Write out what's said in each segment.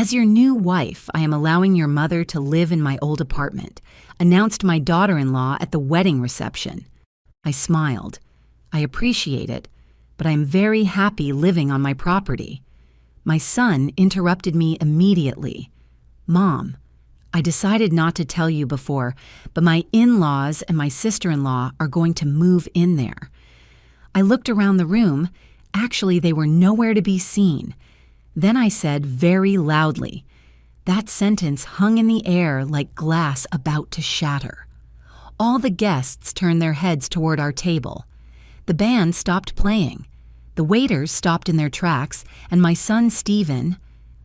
"As your new wife, I am allowing your mother to live in my old apartment," announced my daughter-in-law at the wedding reception. I smiled. I appreciate it, but I am very happy living on my property. My son interrupted me immediately. "Mom, I decided not to tell you before, but my in-laws and my sister-in-law are going to move in there." I looked around the room. Actually, they were nowhere to be seen. Then I said very loudly. That sentence hung in the air like glass about to shatter. All the guests turned their heads toward our table. The band stopped playing. The waiters stopped in their tracks, and my son Stephen,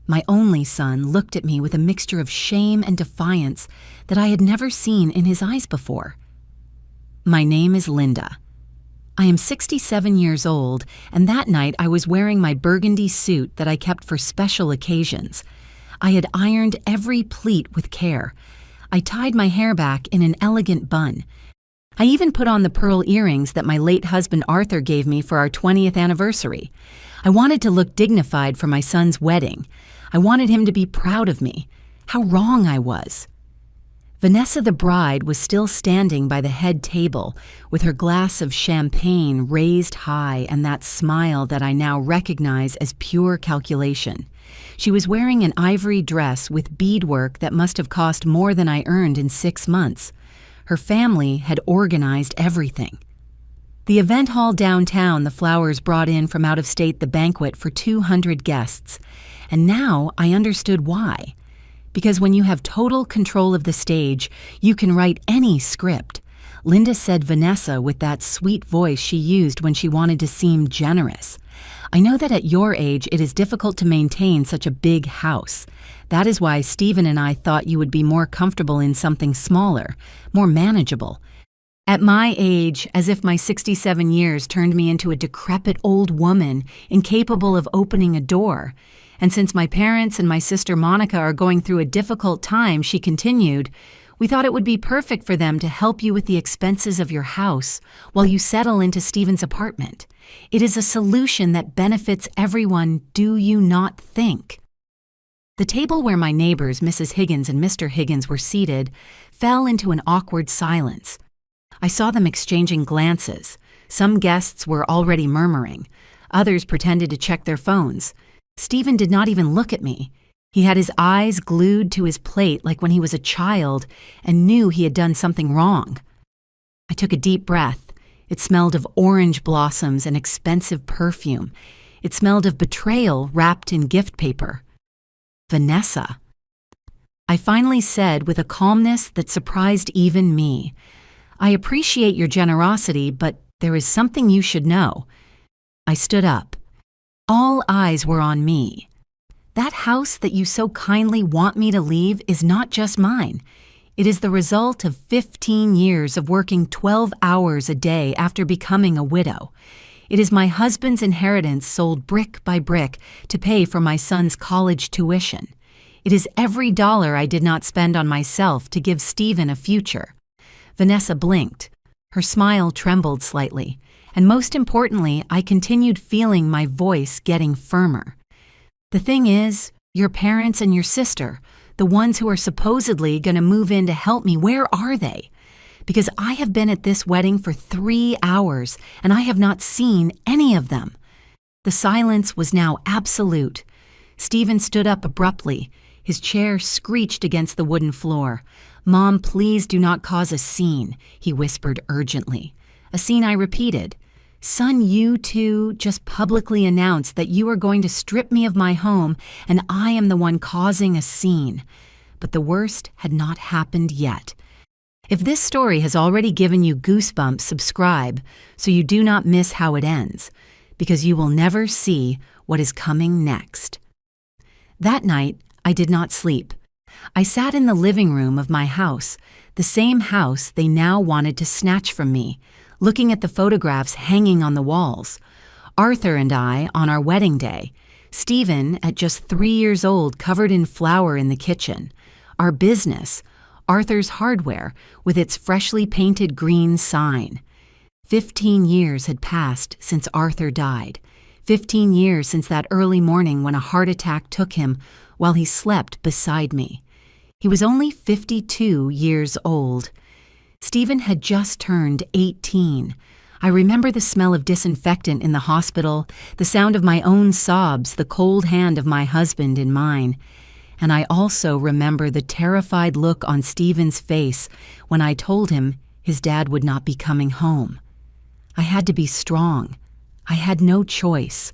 my only son, looked at me with a mixture of shame and defiance that I had never seen in his eyes before. My name is Linda. I am 67 years old, and that night I was wearing my burgundy suit that I kept for special occasions. I had ironed every pleat with care. I tied my hair back in an elegant bun. I even put on the pearl earrings that my late husband Arthur gave me for our 20th anniversary. I wanted to look dignified for my son's wedding. I wanted him to be proud of me. How wrong I was. Vanessa the bride was still standing by the head table with her glass of champagne raised high and that smile that I now recognize as pure calculation. She was wearing an ivory dress with beadwork that must have cost more than I earned in 6 months. Her family had organized everything. The event hall downtown, the Flowers brought in from out of state the banquet for 200 guests. And now I understood why. Because when you have total control of the stage, you can write any script. Linda said Vanessa with that sweet voice she used when she wanted to seem generous. I know that at your age it is difficult to maintain such a big house. That is why Stephen and I thought you would be more comfortable in something smaller, more manageable. At my age, as if my 67 years turned me into a decrepit old woman, incapable of opening a door. And since my parents and my sister Monica are going through a difficult time, she continued, we thought it would be perfect for them to help you with the expenses of your house while you settle into Stephen's apartment. It is a solution that benefits everyone, do you not think? The table where my neighbors, Mrs. Higgins and Mr. Higgins, were seated fell into an awkward silence. I saw them exchanging glances. Some guests were already murmuring. Others pretended to check their phones. Stephen did not even look at me. He had his eyes glued to his plate like when he was a child and knew he had done something wrong. I took a deep breath. It smelled of orange blossoms and expensive perfume. It smelled of betrayal wrapped in gift paper. Vanessa. I finally said with a calmness that surprised even me, I appreciate your generosity, but there is something you should know. I stood up. All eyes were on me. That house that you so kindly want me to leave is not just mine. It is the result of 15 years of working 12 hours a day after becoming a widow. It is my husband's inheritance sold brick by brick to pay for my son's college tuition. It is every dollar I did not spend on myself to give Stephen a future. Vanessa blinked. Her smile trembled slightly. And most importantly, I continued feeling my voice getting firmer. The thing is, your parents and your sister, the ones who are supposedly going to move in to help me, where are they? Because I have been at this wedding for 3 hours and I have not seen any of them. The silence was now absolute. Stephen stood up abruptly. His chair screeched against the wooden floor. "Mom, please do not cause a scene," he whispered urgently. A scene I repeated. "Son, you two just publicly announced that you are going to strip me of my home and I am the one causing a scene." But the worst had not happened yet. If this story has already given you goosebumps, subscribe so you do not miss how it ends, because you will never see what is coming next. That night, I did not sleep. I sat in the living room of my house, the same house they now wanted to snatch from me, looking at the photographs hanging on the walls. Arthur and I on our wedding day. Stephen at just 3 years old covered in flour in the kitchen. Our business, Arthur's Hardware, with its freshly painted green sign. 15 years had passed since Arthur died. 15 years since that early morning when a heart attack took him, while he slept beside me. He was only 52 years old. Stephen had just turned 18. I remember the smell of disinfectant in the hospital, the sound of my own sobs, the cold hand of my husband in mine. And I also remember the terrified look on Stephen's face when I told him his dad would not be coming home. I had to be strong. I had no choice.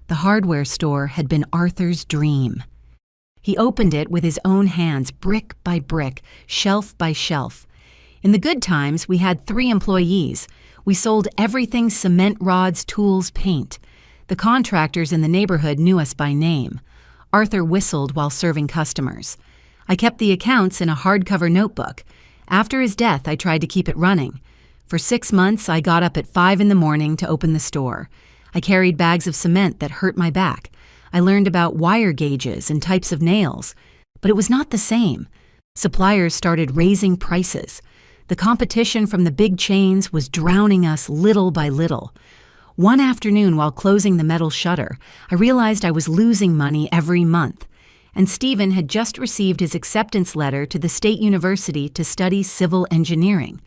The hardware store had been Arthur's dream. He opened it with his own hands, brick by brick, shelf by shelf. In the good times, we had 3 employees. We sold everything: cement, rods, tools, paint. The contractors in the neighborhood knew us by name. Arthur whistled while serving customers. I kept the accounts in a hardcover notebook. After his death, I tried to keep it running. For 6 months, I got up at 5 in the morning to open the store. I carried bags of cement that hurt my back. I learned about wire gauges and types of nails. But it was not the same. Suppliers started raising prices. The competition from the big chains was drowning us little by little. One afternoon, while closing the metal shutter, I realized I was losing money every month. And Stephen had just received his acceptance letter to the State University to study civil engineering.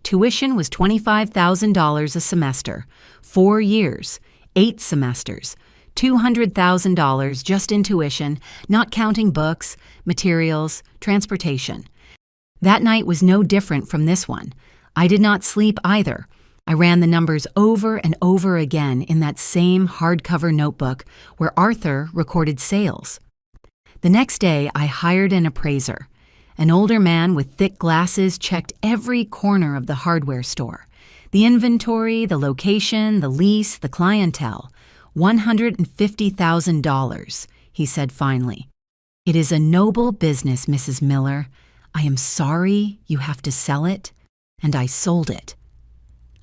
Tuition was $25,000 a semester, 4 years, 8 semesters, $200,000 just in tuition, not counting books, materials, transportation. That night was no different from this one. I did not sleep either. I ran the numbers over and over again in that same hardcover notebook where Arthur recorded sales. The next day, I hired an appraiser. An older man with thick glasses checked every corner of the hardware store. The inventory, the location, the lease, the clientele. $150,000, he said finally. "It is a noble business, Mrs. Miller. I am sorry you have to sell it," and I sold it.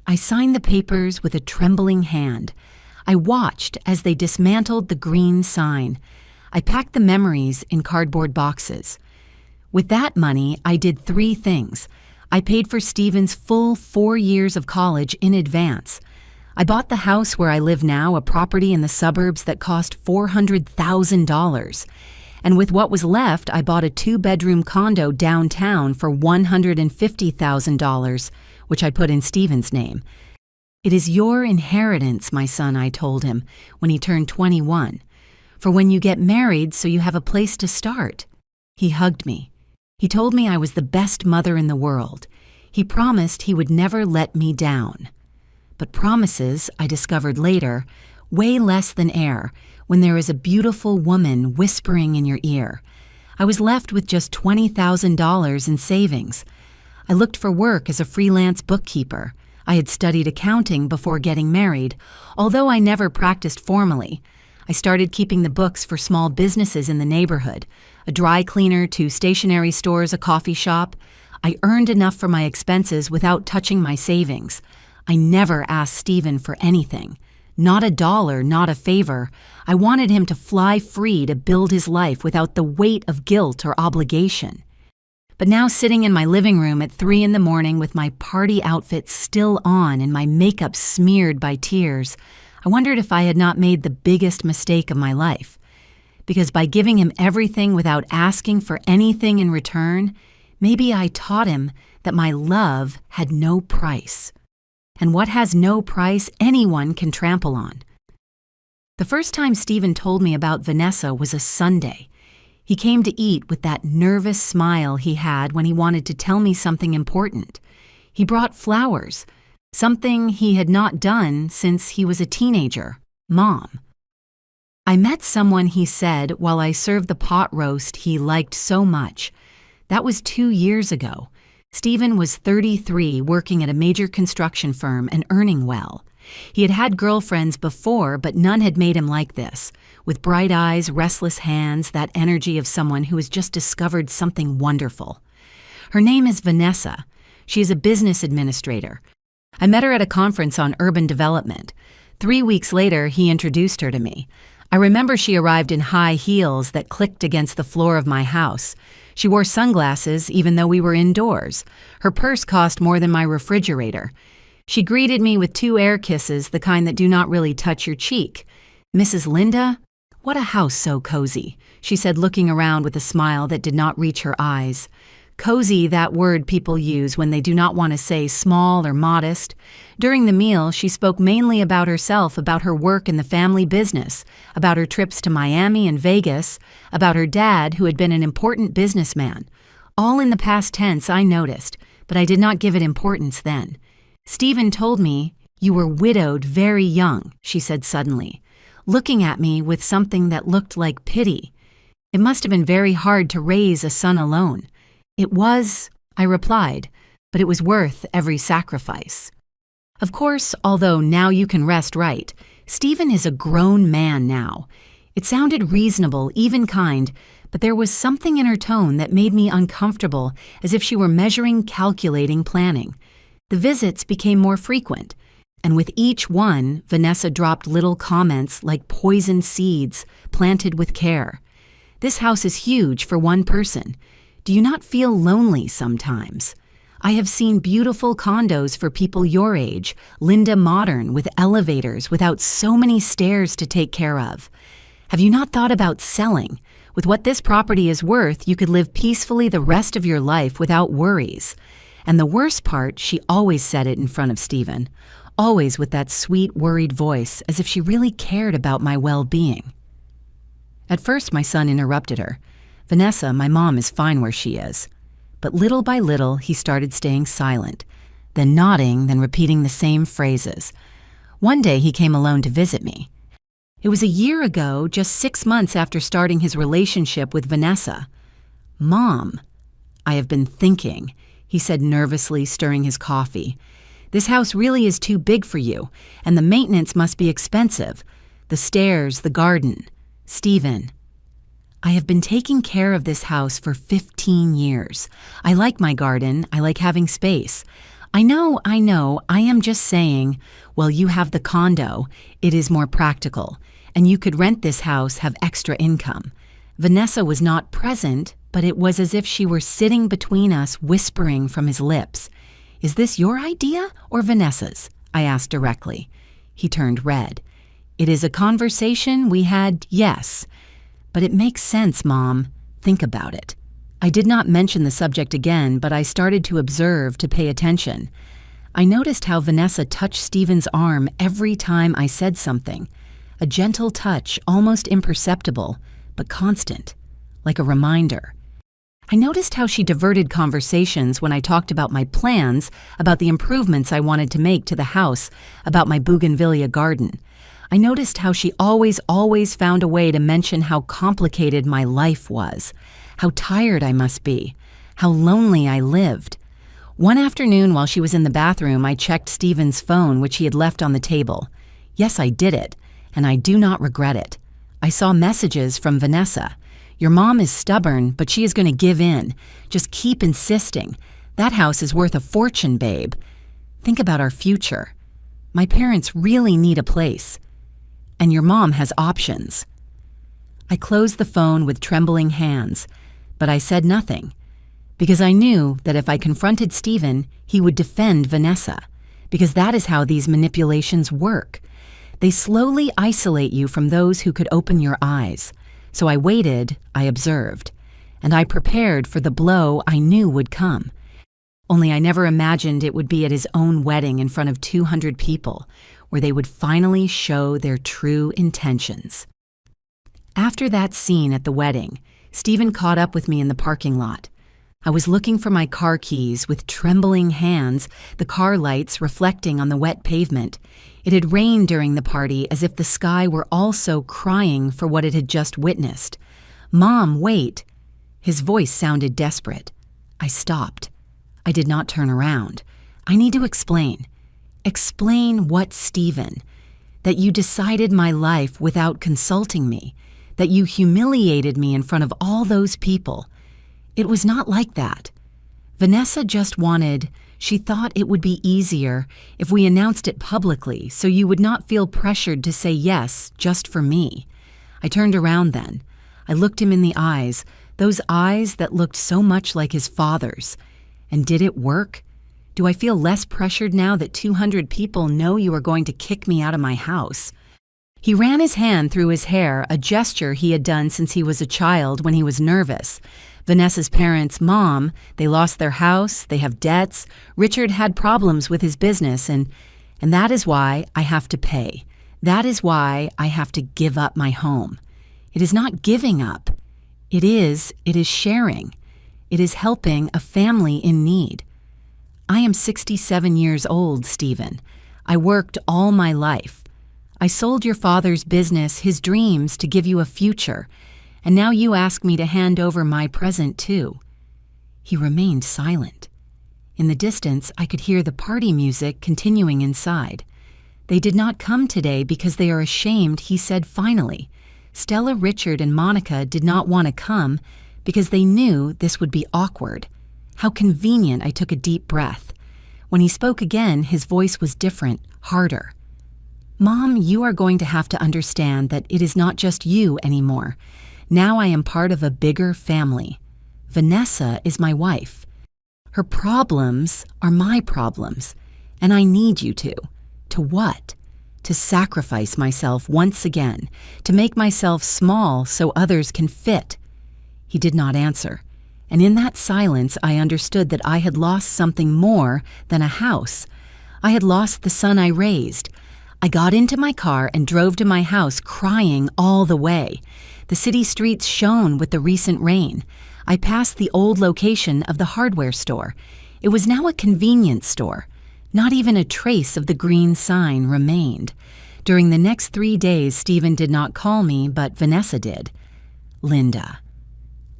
I signed the papers with a trembling hand. I watched as they dismantled the green sign. I packed the memories in cardboard boxes. With that money, I did 3 things. I paid for Stephen's full 4 years of college in advance. I bought the house where I live now, a property in the suburbs that cost $400,000. And with what was left, I bought a 2-bedroom condo downtown for $150,000, which I put in Stephen's name. "It is your inheritance, my son," I told him when he turned 21. "For when you get married, so you have a place to start." He hugged me. He told me I was the best mother in the world. He promised he would never let me down. But promises, I discovered later, weigh less than air when there is a beautiful woman whispering in your ear. I was left with just $20,000 in savings. I looked for work as a freelance bookkeeper. I had studied accounting before getting married, although I never practiced formally. I started keeping the books for small businesses in the neighborhood, a dry cleaner to stationery stores, a coffee shop. I earned enough for my expenses without touching my savings. I never asked Stephen for anything. Not a dollar, not a favor. I wanted him to fly free to build his life without the weight of guilt or obligation. But now, sitting in my living room at 3 in the morning with my party outfit still on and my makeup smeared by tears, I wondered if I had not made the biggest mistake of my life. Because by giving him everything without asking for anything in return, maybe I taught him that my love had no price. And what has no price, anyone can trample on. The first time Stephen told me about Vanessa was a Sunday. He came to eat with that nervous smile he had when he wanted to tell me something important. He brought flowers, something he had not done since he was a teenager, Mom. I met someone, he said, while I served the pot roast he liked so much. That was 2 years ago. Stephen was 33, working at a major construction firm and earning well. He had had girlfriends before, but none had made him like this, with bright eyes, restless hands, that energy of someone who has just discovered something wonderful. Her name is Vanessa. She is a business administrator. I met her at a conference on urban development. 3 weeks later, he introduced her to me. I remember she arrived in high heels that clicked against the floor of my house. She wore sunglasses even though we were indoors. Her purse cost more than my refrigerator. She greeted me with 2 air kisses, the kind that do not really touch your cheek. "Mrs. Linda? "What a house so cozy," she said, looking around with a smile that did not reach her eyes. Cozy, that word people use when they do not want to say small or modest. During the meal, she spoke mainly about herself, about her work in the family business, about her trips to Miami and Vegas, about her dad, who had been an important businessman. All in the past tense, I noticed, but I did not give it importance then. "Stephen told me you were widowed very young," she said suddenly, looking at me with something that looked like pity. "It must have been very hard to raise a son alone." "It was," I replied, "but it was worth every sacrifice." Of course, although now you can rest right, Stephen is a grown man now. It sounded reasonable, even kind, but there was something in her tone that made me uncomfortable, as if she were measuring, calculating, planning. The visits became more frequent, and with each one, Vanessa dropped little comments like poisoned seeds planted with care. "This house is huge for one person. Do you not feel lonely sometimes? I have seen beautiful condos for people your age, Linda modern, with elevators without so many stairs to take care of. Have you not thought about selling? With what this property is worth, you could live peacefully the rest of your life without worries." And the worst part, she always said it in front of Stephen, always with that sweet, worried voice, as if she really cared about my well-being. At first, my son interrupted her. "Vanessa, my mom is fine where she is." But little by little, he started staying silent, then nodding, then repeating the same phrases. One day, he came alone to visit me. It was a year ago, just 6 months after starting his relationship with Vanessa. "Mom, I have been thinking," he said nervously, stirring his coffee. "This house really is too big for you, and the maintenance must be expensive. The stairs, the garden. Stephen, I have been taking care of this house for 15 years. I like my garden. I like having space. I know, I am just saying, well, you have the condo. It is more practical. And you could rent this house, have extra income." Vanessa was not present, but it was as if she were sitting between us, whispering from his lips. "Is this your idea or Vanessa's?" I asked directly. He turned red. "It is a conversation we had, yes. But it makes sense, Mom. Think about it." I did not mention the subject again, but I started to observe, to pay attention. I noticed how Vanessa touched Stephen's arm every time I said something. A gentle touch, almost imperceptible, but constant, like a reminder. I noticed how she diverted conversations when I talked about my plans, about the improvements I wanted to make to the house, about my bougainvillea garden. I noticed how she always found a way to mention how complicated my life was, how tired I must be, how lonely I lived. One afternoon while she was in the bathroom, I checked Stephen's phone, which he had left on the table. Yes, I did it, and I do not regret it. I saw messages from Vanessa. "Your mom is stubborn, but she is going to give in. Just keep insisting. That house is worth a fortune, babe. Think about our future. My parents really need a place. And your mom has options." I closed the phone with trembling hands, but I said nothing, because I knew that if I confronted Stephen, he would defend Vanessa, because that is how these manipulations work. They slowly isolate you from those who could open your eyes. So I waited, I observed, and I prepared for the blow I knew would come. Only I never imagined it would be at his own wedding in front of 200 people, where they would finally show their true intentions. After that scene at the wedding, Stephen caught up with me in the parking lot. I was looking for my car keys with trembling hands, the car lights reflecting on the wet pavement. It had rained during the party, as if the sky were also crying for what it had just witnessed. "Mom, wait." His voice sounded desperate. I stopped. I did not turn around. "I need to explain." "Explain what, Stephen? That you decided my life without consulting me, that you humiliated me in front of all those people. It was not like that. Vanessa just wanted, she thought it would be easier if we announced it publicly so you would not feel pressured to say yes just for me." I turned around then. I looked him in the eyes, those eyes that looked so much like his father's. And did it work? Do I feel less pressured now that 200 people know you are going to kick me out of my house? He ran his hand through his hair, a gesture he had done since he was a child when he was nervous. Vanessa's parents' mom, they lost their house, they have debts. Richard had problems with his business, and that is why I have to pay. That is why I have to give up my home. It is not giving up. It is sharing. It is helping a family in need. I am 67 years old, Stephen. I worked all my life. I sold your father's business, his dreams, to give you a future, and now you ask me to hand over my present too. He remained silent. In the distance, I could hear the party music continuing inside. They did not come today because they are ashamed, he said finally. Stella, Richard, and Monica did not want to come because they knew this would be awkward. How convenient. I took a deep breath. When he spoke again, his voice was different, harder. Mom, you are going to have to understand that it is not just you anymore. Now I am part of a bigger family. Vanessa is my wife. Her problems are my problems, and I need you to. To what? To sacrifice myself once again, to make myself small so others can fit. He did not answer, and in that silence I understood that I had lost something more than a house. I had lost the son I raised. I got into my car and drove to my house crying all the way. The city streets shone with the recent rain. I passed the old location of the hardware store. It was now a convenience store. Not even a trace of the green sign remained. During the next 3 days, Stephen did not call me, but Vanessa did. Linda,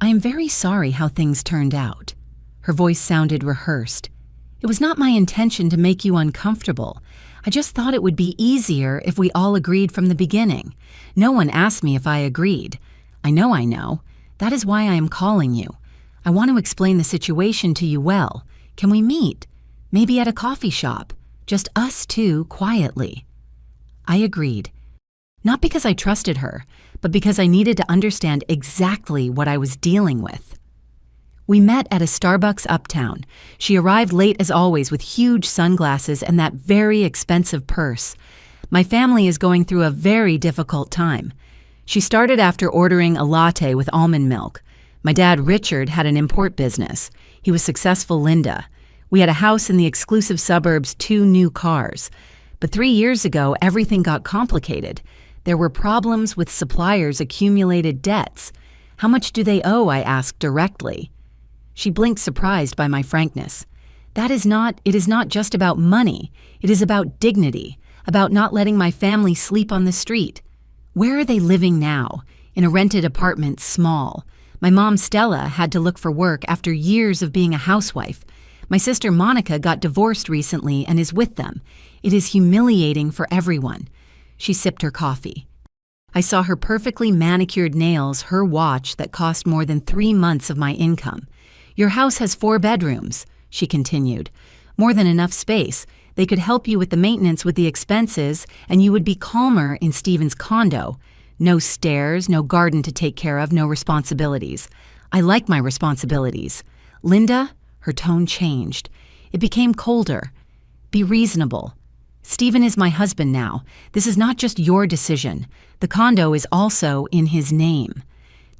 I am very sorry how things turned out. Her voice sounded rehearsed. It was not my intention to make you uncomfortable. I just thought it would be easier if we all agreed from the beginning. No one asked me if I agreed. I know. That is why I am calling you. I want to explain the situation to you well. Can we meet? Maybe at a coffee shop. Just us two, quietly. I agreed. Not because I trusted her, but because I needed to understand exactly what I was dealing with. We met at a Starbucks uptown. She arrived late as always with huge sunglasses and that very expensive purse. My family is going through a very difficult time. She started after ordering a latte with almond milk. My dad, Richard, had an import business. He was successful, Linda. We had a house in the exclusive suburbs, 2 new cars. But 3 years ago, everything got complicated. There were problems with suppliers, accumulated debts. How much do they owe? I asked directly. She blinked, surprised by my frankness. It is not just about money. It is about dignity, about not letting my family sleep on the street. Where are they living now? In a rented apartment, small. My mom, Stella, had to look for work after years of being a housewife. My sister, Monica, got divorced recently and is with them. It is humiliating for everyone. She sipped her coffee. I saw her perfectly manicured nails, her watch that cost more than 3 months of my income. Your house has 4 bedrooms, she continued. More than enough space. They could help you with the maintenance, with the expenses, and you would be calmer in Stephen's condo. No stairs, no garden to take care of, no responsibilities. I like my responsibilities. Linda, her tone changed. It became colder. Be reasonable. Stephen is my husband now. This is not just your decision. The condo is also in his name.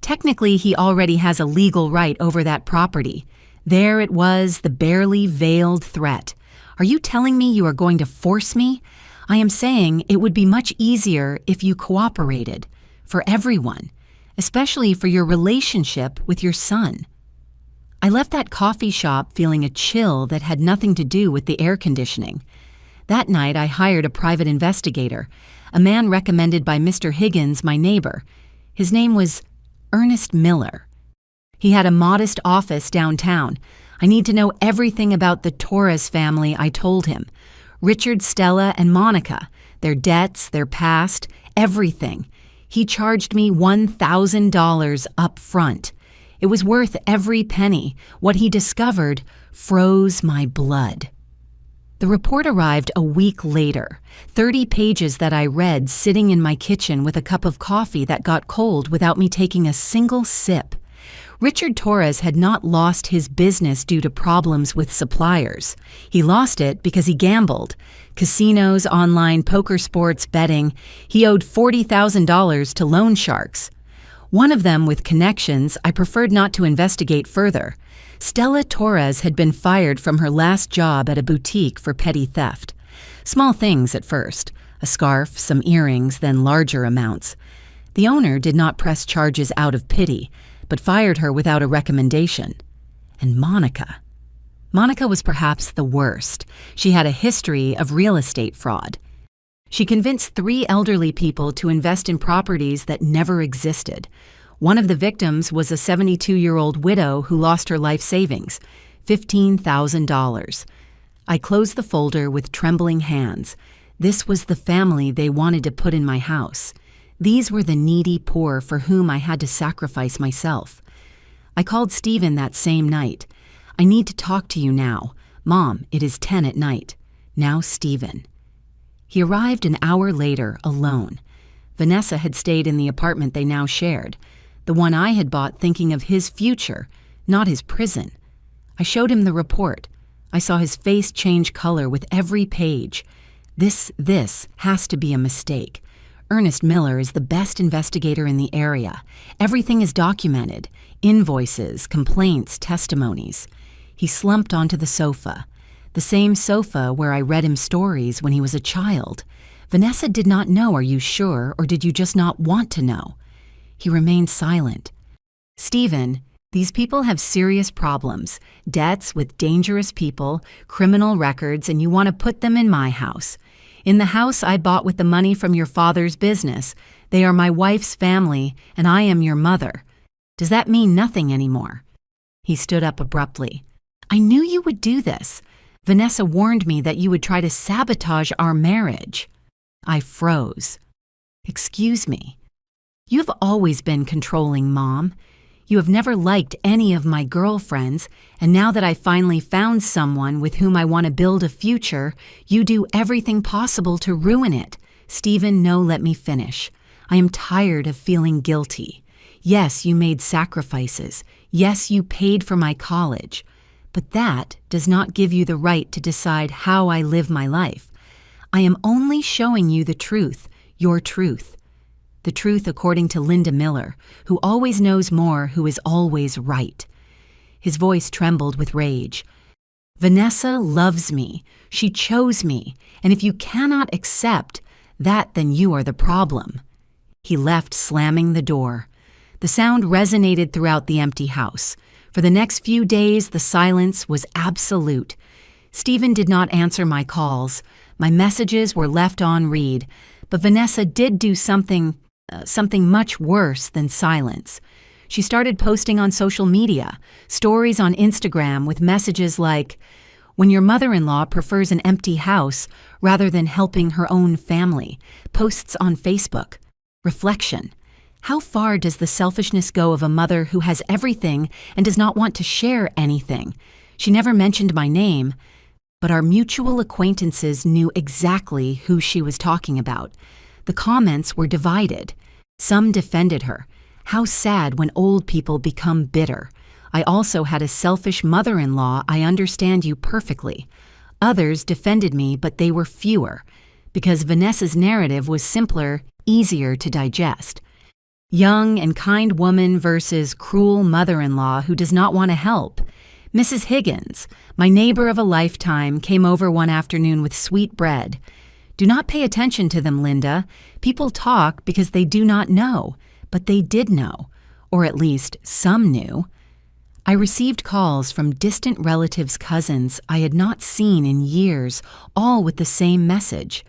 Technically, he already has a legal right over that property. There it was, the barely veiled threat. Are you telling me you are going to force me? I am saying it would be much easier if you cooperated. For everyone. Especially for your relationship with your son. I left that coffee shop feeling a chill that had nothing to do with the air conditioning. That night, I hired a private investigator, a man recommended by Mr. Higgins, my neighbor. His name was Ernest Miller. He had a modest office downtown. I need to know everything about the Torres family, I told him. Richard, Stella, and Monica, their debts, their past, everything. He charged me $1,000 up front. It was worth every penny. What he discovered froze my blood. The report arrived a week later, 30 pages that I read sitting in my kitchen with a cup of coffee that got cold without me taking a single sip. Richard Torres had not lost his business due to problems with suppliers. He lost it because he gambled. Casinos, online poker sports, betting. He owed $40,000 to loan sharks. One of them with connections I preferred not to investigate further. Stella Torres had been fired from her last job at a boutique for petty theft. Small things at first, a scarf, some earrings, then larger amounts. The owner did not press charges out of pity, but fired her without a recommendation. And Monica. Monica was perhaps the worst. She had a history of real estate fraud. She convinced 3 elderly people to invest in properties that never existed. One of the victims was a 72-year-old widow who lost her life savings, $15,000. I closed the folder with trembling hands. This was the family they wanted to put in my house. These were the needy poor for whom I had to sacrifice myself. I called Stephen that same night. I need to talk to you now. Mom, it is 10 at night. Now Stephen. He arrived an hour later, alone. Vanessa had stayed in the apartment they now shared, the one I had bought thinking of his future, not his prison. I showed him the report. I saw his face change color with every page. This has to be a mistake. Ernest Miller is the best investigator in the area. Everything is documented. Invoices, complaints, testimonies. He slumped onto the sofa. The same sofa where I read him stories when he was a child. Vanessa did not know, are you sure, or did you just not want to know? He remained silent. Stephen, these people have serious problems, debts with dangerous people, criminal records, and you want to put them in my house. In the house I bought with the money from your father's business. They are my wife's family, and I am your mother. Does that mean nothing anymore? He stood up abruptly. I knew you would do this. Vanessa warned me that you would try to sabotage our marriage. I froze. Excuse me. You have always been controlling, Mom. You have never liked any of my girlfriends, and now that I finally found someone with whom I want to build a future, you do everything possible to ruin it. Stephen, no, let me finish. I am tired of feeling guilty. Yes, you made sacrifices. Yes, you paid for my college. But that does not give you the right to decide how I live my life. I am only showing you the truth, your truth. The truth according to Linda Miller, who always knows more, who is always right. His voice trembled with rage. Vanessa loves me. She chose me. And if you cannot accept that, then you are the problem. He left, slamming the door. The sound resonated throughout the empty house. For the next few days, the silence was absolute. Stephen did not answer my calls. My messages were left on read. But Vanessa did do something much worse than silence. She started posting on social media, stories on Instagram with messages like, when your mother-in-law prefers an empty house rather than helping her own family, posts on Facebook, reflection. How far does the selfishness go of a mother who has everything and does not want to share anything? She never mentioned my name, but our mutual acquaintances knew exactly who she was talking about. The comments were divided. Some defended her. How sad when old people become bitter. I also had a selfish mother-in-law. I understand you perfectly. Others defended me, but they were fewer, because Vanessa's narrative was simpler, easier to digest. Young and kind woman versus cruel mother-in-law who does not want to help. Mrs. Higgins, my neighbor of a lifetime, came over one afternoon with sweet bread. Do not pay attention to them, Linda. People talk because they do not know, but they did know, or at least some knew. I received calls from distant relatives' cousins I had not seen in years, all with the same message.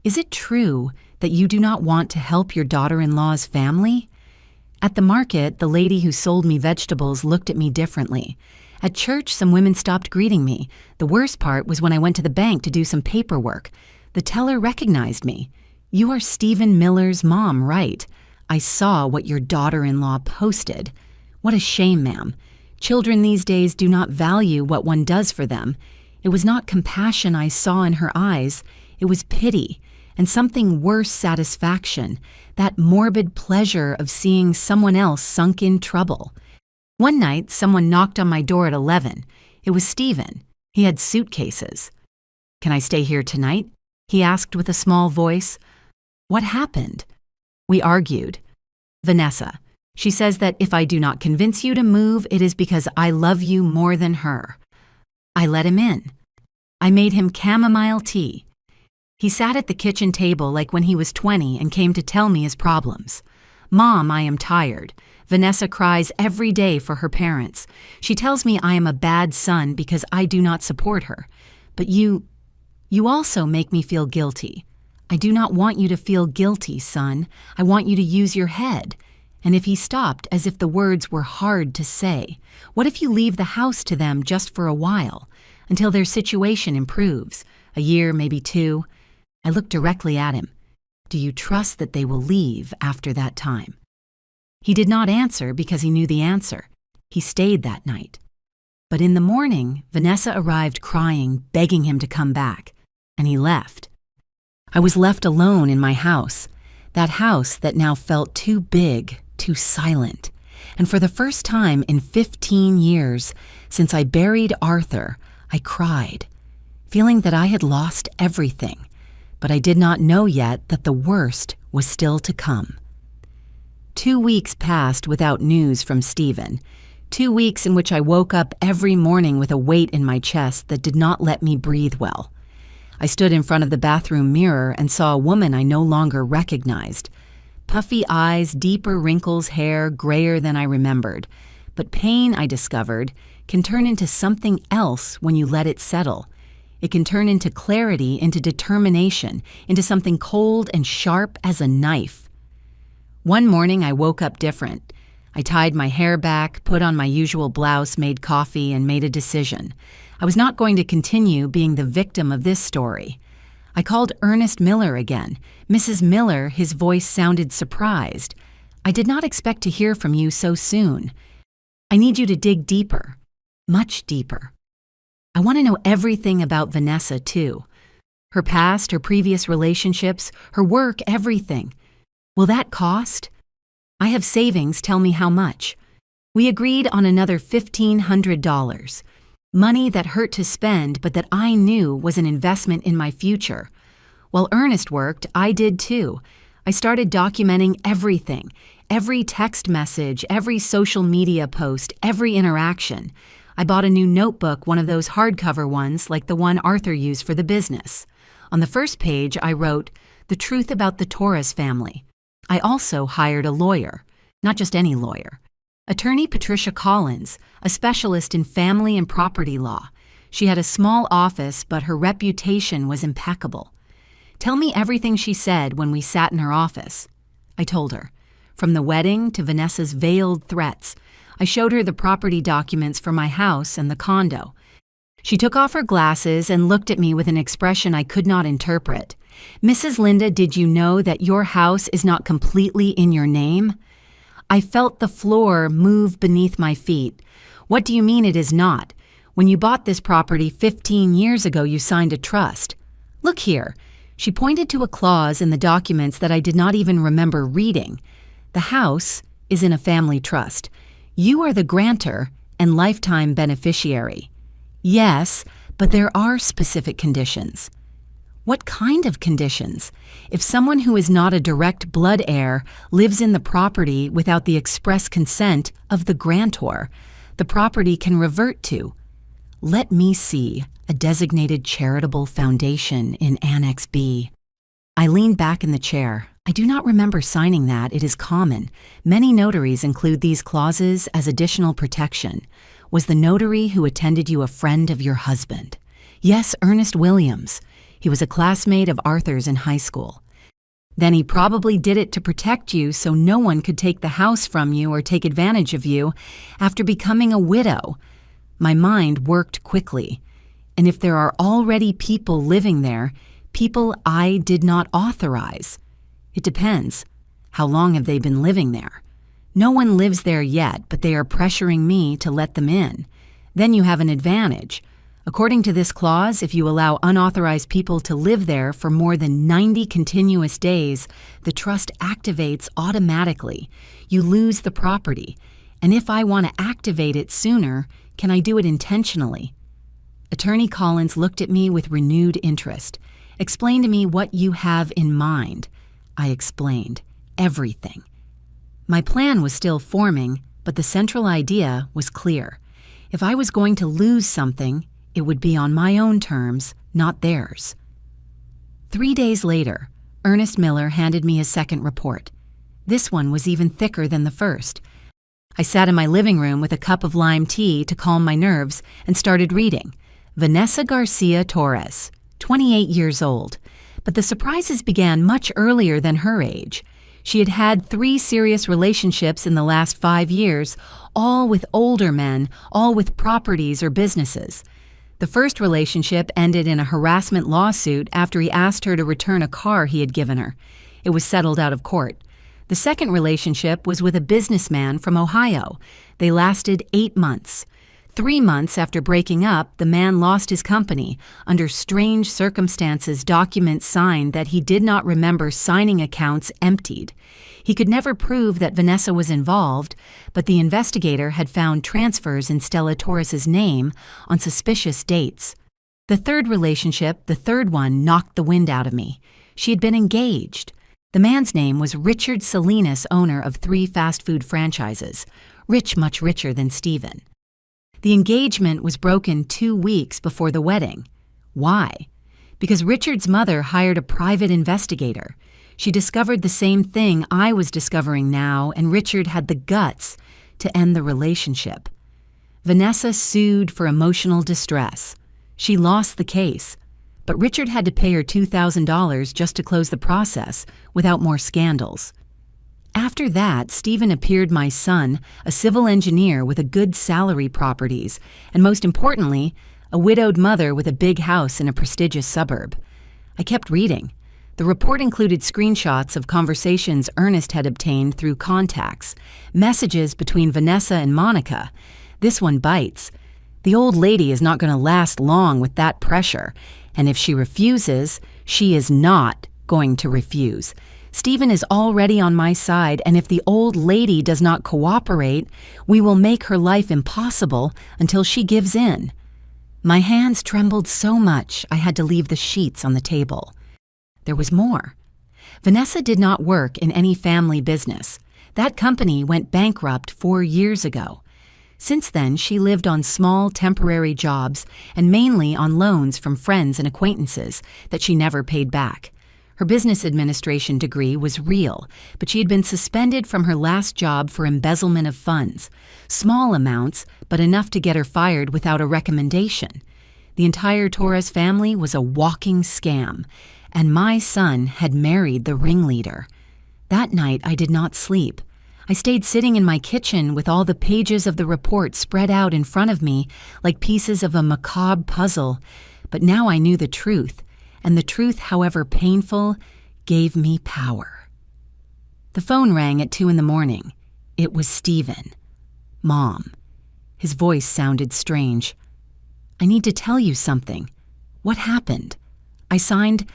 Is it true that you do not want to help your daughter-in-law's family? At the market, the lady who sold me vegetables looked at me differently. At church, some women stopped greeting me. The worst part was when I went to the bank to do some paperwork. The teller recognized me. You are Stephen Miller's mom, right? I saw what your daughter-in-law posted. What a shame, ma'am. Children these days do not value what one does for them. It was not compassion I saw in her eyes. It was pity, and something worse, satisfaction, that morbid pleasure of seeing someone else sunk in trouble. One night, someone knocked on my door at 11. It was Stephen. He had suitcases. "Can I stay here tonight?" he asked with a small voice. "What happened?" We argued. "Vanessa. She says that if I do not convince you to move, it is because I love you more than her." I let him in. I made him chamomile tea. He sat at the kitchen table like when he was 20 and came to tell me his problems. "Mom, I am tired. Vanessa cries every day for her parents. She tells me I am a bad son because I do not support her. But you also make me feel guilty. I do not want you to feel guilty, son. I want you to use your head." And if he stopped as if the words were hard to say, "What if you leave the house to them just for a while, until their situation improves, a year, maybe 2? I looked directly at him. "Do you trust that they will leave after that time?" He did not answer because he knew the answer. He stayed that night. But in the morning, Vanessa arrived crying, begging him to come back, and he left. I was left alone in my house, that house that now felt too big, too silent. And for the first time in 15 years, since I buried Arthur, I cried, feeling that I had lost everything. But I did not know yet that the worst was still to come. 2 weeks passed without news from Stephen. 2 weeks in which I woke up every morning with a weight in my chest that did not let me breathe well. I stood in front of the bathroom mirror and saw a woman I no longer recognized. Puffy eyes, deeper wrinkles, hair grayer than I remembered. But pain, I discovered, can turn into something else when you let it settle. It can turn into clarity, into determination, into something cold and sharp as a knife. One morning I woke up different. I tied my hair back, put on my usual blouse, made coffee, and made a decision. I was not going to continue being the victim of this story. I called Ernest Miller again. "Mrs. Miller," his voice sounded surprised. "I did not expect to hear from you so soon. I need you to dig deeper, much deeper. I want to know everything about Vanessa, too. Her past, her previous relationships, her work, everything. Will that cost? I have savings, tell me how much." We agreed on another $1,500. Money that hurt to spend, but that I knew was an investment in my future. While Ernest worked, I did too. I started documenting everything, every text message, every social media post, every interaction. I bought a new notebook, one of those hardcover ones like the one Arthur used for the business. On the first page, I wrote, "The truth about the Torres family." I also hired a lawyer, not just any lawyer. Attorney Patricia Collins, a specialist in family and property law. She had a small office, but her reputation was impeccable. "Tell me everything she said when we sat in her office." I told her, from the wedding to Vanessa's veiled threats. I showed her the property documents for my house and the condo. She took off her glasses and looked at me with an expression I could not interpret. "Mrs. Linda, did you know that your house is not completely in your name?" I felt the floor move beneath my feet. "What do you mean it is not? When you bought this property 15 years ago, you signed a trust. Look here." She pointed to a clause in the documents that I did not even remember reading. "The house is in a family trust. You are the grantor and lifetime beneficiary." "Yes, but there are specific conditions." "What kind of conditions? If someone who is not a direct blood heir lives in the property without the express consent of the grantor, the property can revert to, let me see, a designated charitable foundation in Annex B." I leaned back in the chair. "I do not remember signing that. It is common. Many notaries include these clauses as additional protection. Was the notary who attended you a friend of your husband?" "Yes, Ernest Williams. He was a classmate of Arthur's in high school." "Then he probably did it to protect you so no one could take the house from you or take advantage of you after becoming a widow." My mind worked quickly. "And if there are already people living there, people I did not authorize?" "It depends. How long have they been living there?" "No one lives there yet, but they are pressuring me to let them in. Then you have an advantage. According to this clause, if you allow unauthorized people to live there for more than 90 continuous days, the trust activates automatically. You lose the property, And if I want to activate it sooner, can I do it intentionally? Attorney Collins looked at me with renewed interest. Explain to me what you have in mind. I explained. Everything. My plan was still forming, but the central idea was clear. If I was going to lose something, it would be on my own terms, not theirs. 3 days later, Ernest Miller handed me his second report. This one was even thicker than the first. I sat in my living room with a cup of lime tea to calm my nerves and started reading. Vanessa Garcia Torres, 28 years old. But the surprises began much earlier than her age. She had had 3 serious relationships in the last 5 years, all with older men, all with properties or businesses. The first relationship ended in a harassment lawsuit after he asked her to return a car he had given her. It was settled out of court. The second relationship was with a businessman from Ohio. They lasted 8 months. 3 months after breaking up, the man lost his company. Under strange circumstances, documents signed that he did not remember signing accounts emptied. He could never prove that Vanessa was involved, but the investigator had found transfers in Stella Torres's name on suspicious dates. The third relationship, the third one, knocked the wind out of me. She had been engaged. The man's name was Richard Salinas, owner of 3 fast food franchises. Rich, much richer than Stephen. The engagement was broken 2 weeks before the wedding. Why? Because Richard's mother hired a private investigator. She discovered the same thing I was discovering now, and Richard had the guts to end the relationship. Vanessa sued for emotional distress. She lost the case, but Richard had to pay her $2,000 just to close the process without more scandals. After that, Stephen appeared my son, a civil engineer with a good salary properties, and most importantly, a widowed mother with a big house in a prestigious suburb. I kept reading. The report included screenshots of conversations Ernest had obtained through contacts, messages between Vanessa and Monica. This one bites. The old lady is not going to last long with that pressure, and if she refuses, she is not going to refuse. Stephen is already on my side, and if the old lady does not cooperate, we will make her life impossible until she gives in. My hands trembled so much I had to leave the sheets on the table. There was more. Vanessa did not work in any family business. That company went bankrupt 4 years ago. Since then, she lived on small temporary jobs and mainly on loans from friends and acquaintances that she never paid back. Her business administration degree was real, but she had been suspended from her last job for embezzlement of funds. Small amounts, but enough to get her fired without a recommendation. The entire Torres family was a walking scam, and my son had married the ringleader. That night, I did not sleep. I stayed sitting in my kitchen with all the pages of the report spread out in front of me like pieces of a macabre puzzle. But now I knew the truth. And the truth, however painful, gave me power. The phone rang at 2 a.m. It was Stephen. Mom. His voice sounded strange. I need to tell you something. What happened? I signed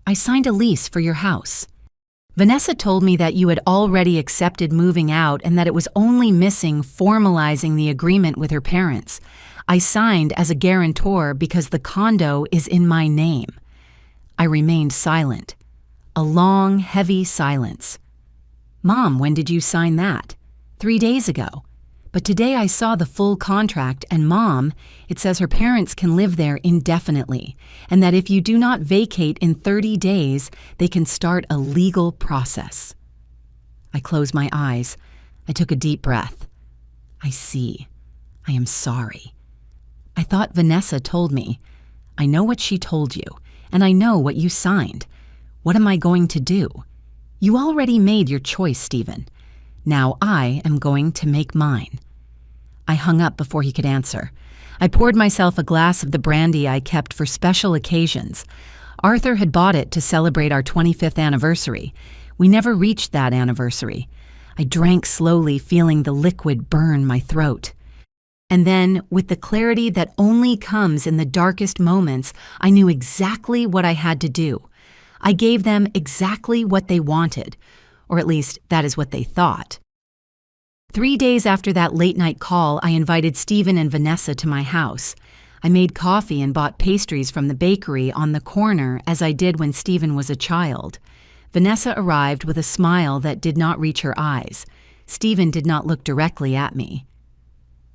a lease for your house. Vanessa told me that you had already accepted moving out and that it was only missing formalizing the agreement with her parents. I signed as a guarantor because the condo is in my name. I remained silent. A long, heavy silence. Mom, when did you sign that? 3 days ago. But today I saw the full contract, and Mom, it says her parents can live there indefinitely, and that if you do not vacate in 30 days, they can start a legal process. I closed my eyes. I took a deep breath. I see. I am sorry. I thought Vanessa told me. I know what she told you. And I know what you signed. What am I going to do? You already made your choice, Stephen. Now I am going to make mine. I hung up before he could answer. I poured myself a glass of the brandy I kept for special occasions. Arthur had bought it to celebrate our 25th anniversary. We never reached that anniversary. I drank slowly, feeling the liquid burn my throat. And then, with the clarity that only comes in the darkest moments, I knew exactly what I had to do. I gave them exactly what they wanted, or at least that is what they thought. 3 days after that late-night call, I invited Stephen and Vanessa to my house. I made coffee and bought pastries from the bakery on the corner as I did when Stephen was a child. Vanessa arrived with a smile that did not reach her eyes. Stephen did not look directly at me.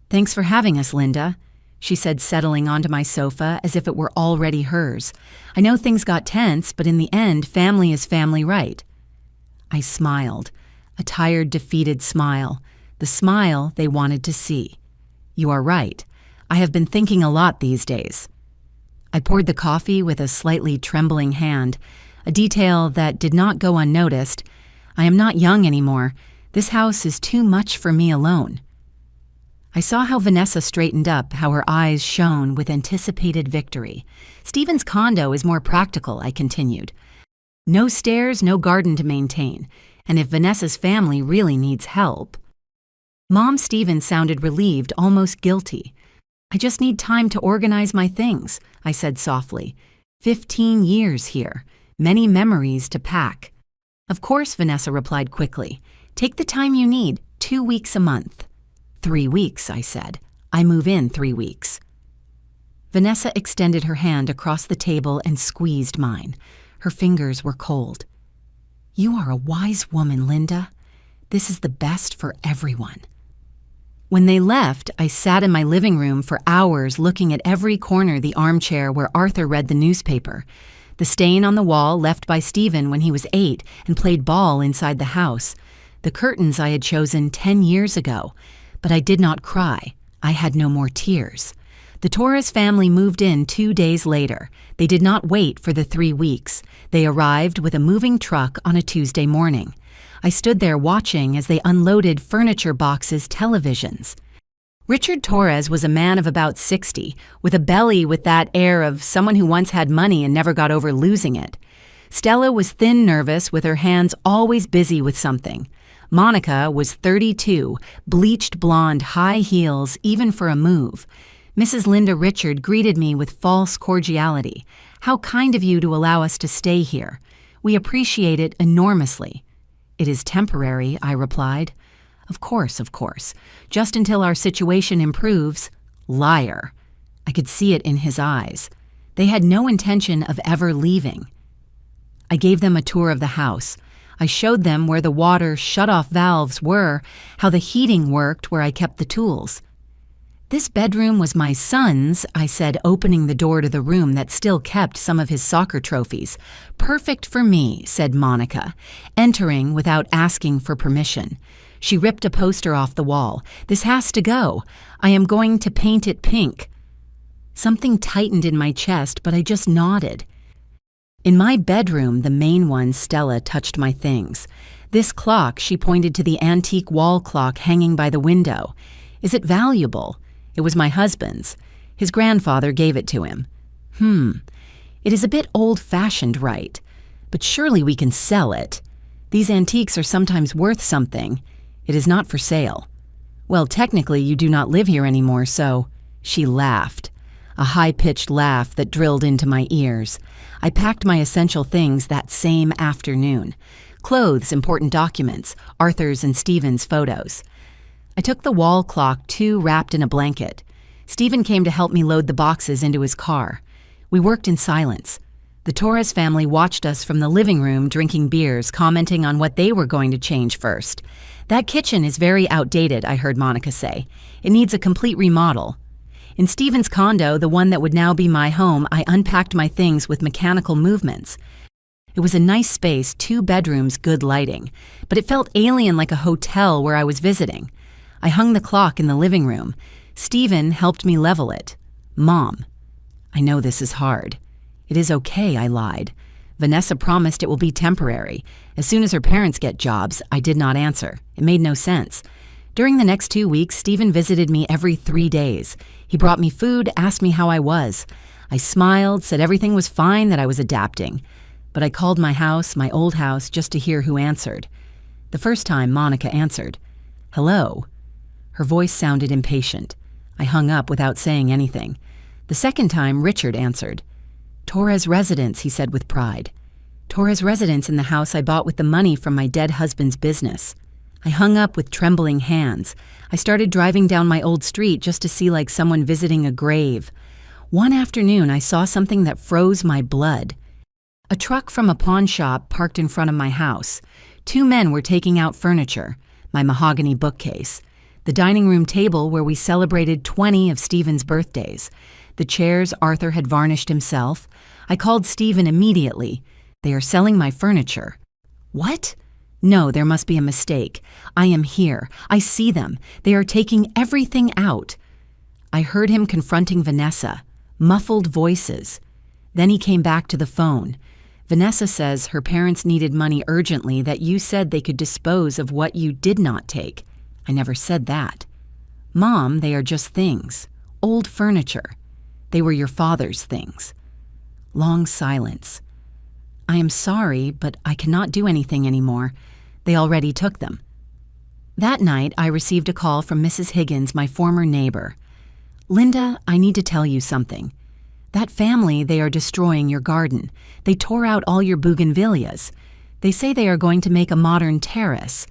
"Thanks for having us, Linda," she said, settling onto my sofa as if it were already hers. "I know things got tense, but in the end, family is family, right?" I smiled, a tired, defeated smile, the smile they wanted to see. "You are right. I have been thinking a lot these days." I poured the coffee with a slightly trembling hand, a detail that did not go unnoticed. I am not young anymore. This house is too much for me alone. I saw how Vanessa straightened up, how her eyes shone with anticipated victory. "Stephen's condo is more practical," I continued. "No stairs, no garden to maintain. And if Vanessa's family really needs help..." Mom Stephen sounded relieved, almost guilty. "I just need time to organize my things," I said softly. 15 years here. Many memories to pack. "Of course," Vanessa replied quickly. "Take the time you need, 2 weeks a month." 3 weeks, I said. "I move in 3 weeks." Vanessa extended her hand across the table and squeezed mine. Her fingers were cold. "You are a wise woman, Linda. This is the best for everyone." When they left, I sat in my living room for hours looking at every corner the armchair where Arthur read the newspaper, the stain on the wall left by Stephen when he was 8 and played ball inside the house, the curtains I had chosen 10 years ago. But I did not cry. I had no more tears. The Torres family moved in 2 days later. They did not wait for the 3 weeks. They arrived with a moving truck on a Tuesday morning. I stood there watching as they unloaded furniture boxes, televisions. Richard Torres was a man of about 60, with a belly with that air of someone who once had money and never got over losing it. Stella was thin, nervous, with her hands always busy with something. Monica was 32, bleached blonde, high heels, even for a move. Mrs. Linda Richard greeted me with false cordiality. "How kind of you to allow us to stay here. We appreciate it enormously." "It is temporary," I replied. Of course. Just until our situation improves." Liar. I could see it in his eyes. They had no intention of ever leaving. I gave them a tour of the house. I showed them where the water shut-off valves were, how the heating worked where I kept the tools. "This bedroom was my son's," I said, opening the door to the room that still kept some of his soccer trophies. "Perfect for me," said Monica, entering without asking for permission. She ripped a poster off the wall. "This has to go. I am going to paint it pink." Something tightened in my chest, but I just nodded. In my bedroom, the main one, Stella touched my things. "This clock," she pointed to the antique wall clock hanging by the window. "Is it valuable?" "It was my husband's. His grandfather gave it to him." It is a bit old-fashioned, right? But surely we can sell it. These antiques are sometimes worth something. It is not for sale." "Well, technically you do not live here anymore, so..." She laughed. A high-pitched laugh that drilled into my ears. I packed my essential things that same afternoon. Clothes, important documents, Arthur's and Stephen's photos. I took the wall clock, too, wrapped in a blanket. Stephen came to help me load the boxes into his car. We worked in silence. The Torres family watched us from the living room drinking beers, commenting on what they were going to change first. "That kitchen is very outdated," I heard Monica say. "It needs a complete remodel." In Stephen's condo, the one that would now be my home, I unpacked my things with mechanical movements. It was a nice space, 2 bedrooms, good lighting, but it felt alien, like a hotel where I was visiting. I hung the clock in the living room. Stephen helped me level it. "Mom, I know this is hard." "It is okay," I lied. "Vanessa promised it will be temporary. As soon as her parents get jobs." I did not answer. It made no sense. During the next 2 weeks, Stephen visited me every 3 days. He brought me food, asked me how I was. I smiled, said everything was fine, that I was adapting. But I called my house, my old house, just to hear who answered. The first time, Monica answered. "Hello." Her voice sounded impatient. I hung up without saying anything. The second time, Richard answered. "Torres residence," he said with pride. "Torres residence in the house I bought with the money from my dead husband's business." I hung up with trembling hands. I started driving down my old street just to see like someone visiting a grave. One afternoon, I saw something that froze my blood. A truck from a pawn shop parked in front of my house. 2 men were taking out furniture, my mahogany bookcase, the dining room table where we celebrated 20 of Stephen's birthdays, the chairs Arthur had varnished himself. I called Stephen immediately. They are selling my furniture. What? No, there must be a mistake. I am here. I see them. They are taking everything out. I heard him confronting Vanessa, muffled voices. Then he came back to the phone. Vanessa says her parents needed money urgently, that you said they could dispose of what you did not take. I never said that. Mom, they are just things. Old furniture. They were your father's things. Long silence. I am sorry, but I cannot do anything anymore. They already took them. That night, I received a call from Mrs. Higgins, my former neighbor. Linda, I need to tell you something. That family, they are destroying your garden. They tore out all your bougainvilleas. They say they are going to make a modern terrace.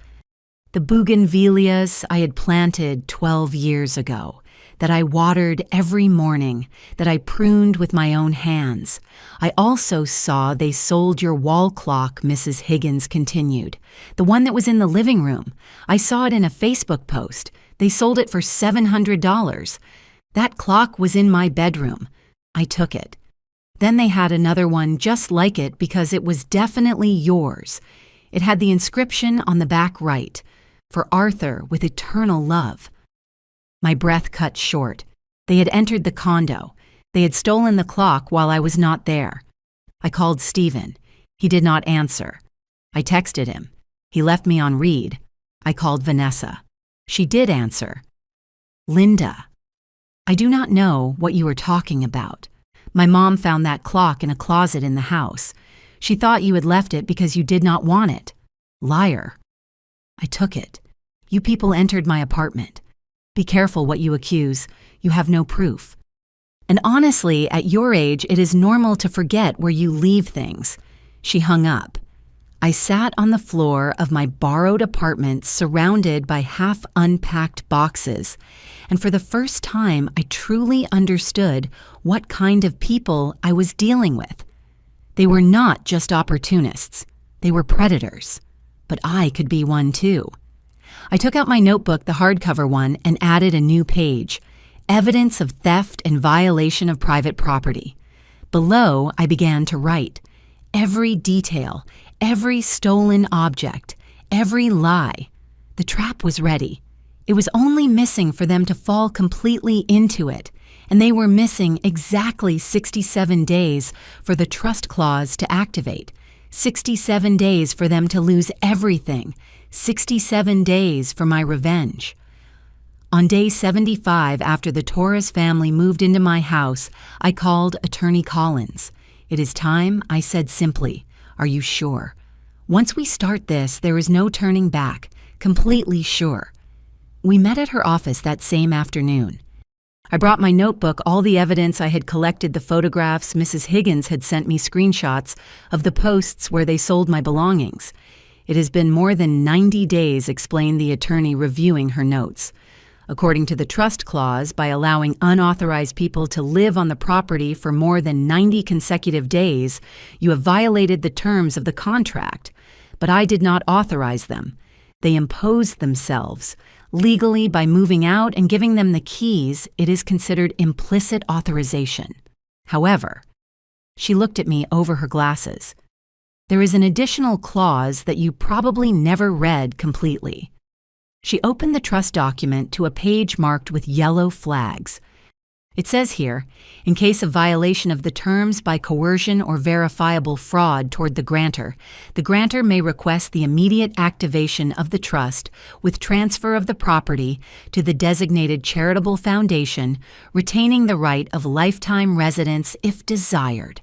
The bougainvilleas I had planted 12 years ago, that I watered every morning, that I pruned with my own hands. I also saw they sold your wall clock, Mrs. Higgins continued. The one that was in the living room. I saw it in a Facebook post. They sold it for $700. That clock was in my bedroom. I took it. Then they had another one just like it because it was definitely yours. It had the inscription on the back right, "For Arthur with eternal love." My breath cut short. They had entered the condo. They had stolen the clock while I was not there. I called Stephen. He did not answer. I texted him. He left me on read. I called Vanessa. She did answer. Linda. I do not know what you are talking about. My mom found that clock in a closet in the house. She thought you had left it because you did not want it. Liar. I took it. You people entered my apartment. Be careful what you accuse. You have no proof. And honestly, at your age, it is normal to forget where you leave things. She hung up. I sat on the floor of my borrowed apartment surrounded by half-unpacked boxes, and for the first time I truly understood what kind of people I was dealing with. They were not just opportunists. They were predators. But I could be one too. I took out my notebook, the hardcover one, and added a new page, Evidence of Theft and Violation of Private Property. Below, I began to write. Every detail, every stolen object, every lie. The trap was ready. It was only missing for them to fall completely into it, and they were missing exactly 67 days for the trust clause to activate, 67 days for them to lose everything, 67 days for my revenge. On day 75, after the Torres family moved into my house, I called Attorney Collins. It is time, I said simply. Are you sure? Once we start this, there is no turning back. Completely sure. We met at her office that same afternoon. I brought my notebook, all the evidence I had collected, the photographs Mrs. Higgins had sent me, screenshots of the posts where they sold my belongings. It has been more than 90 days, explained the attorney, reviewing her notes. According to the trust clause, by allowing unauthorized people to live on the property for more than 90 consecutive days, you have violated the terms of the contract. But I did not authorize them. They imposed themselves. Legally, by moving out and giving them the keys, it is considered implicit authorization. However, she looked at me over her glasses. There is an additional clause that you probably never read completely. She opened the trust document to a page marked with yellow flags. It says here, in case of violation of the terms by coercion or verifiable fraud toward the grantor may request the immediate activation of the trust with transfer of the property to the designated charitable foundation, retaining the right of lifetime residence if desired.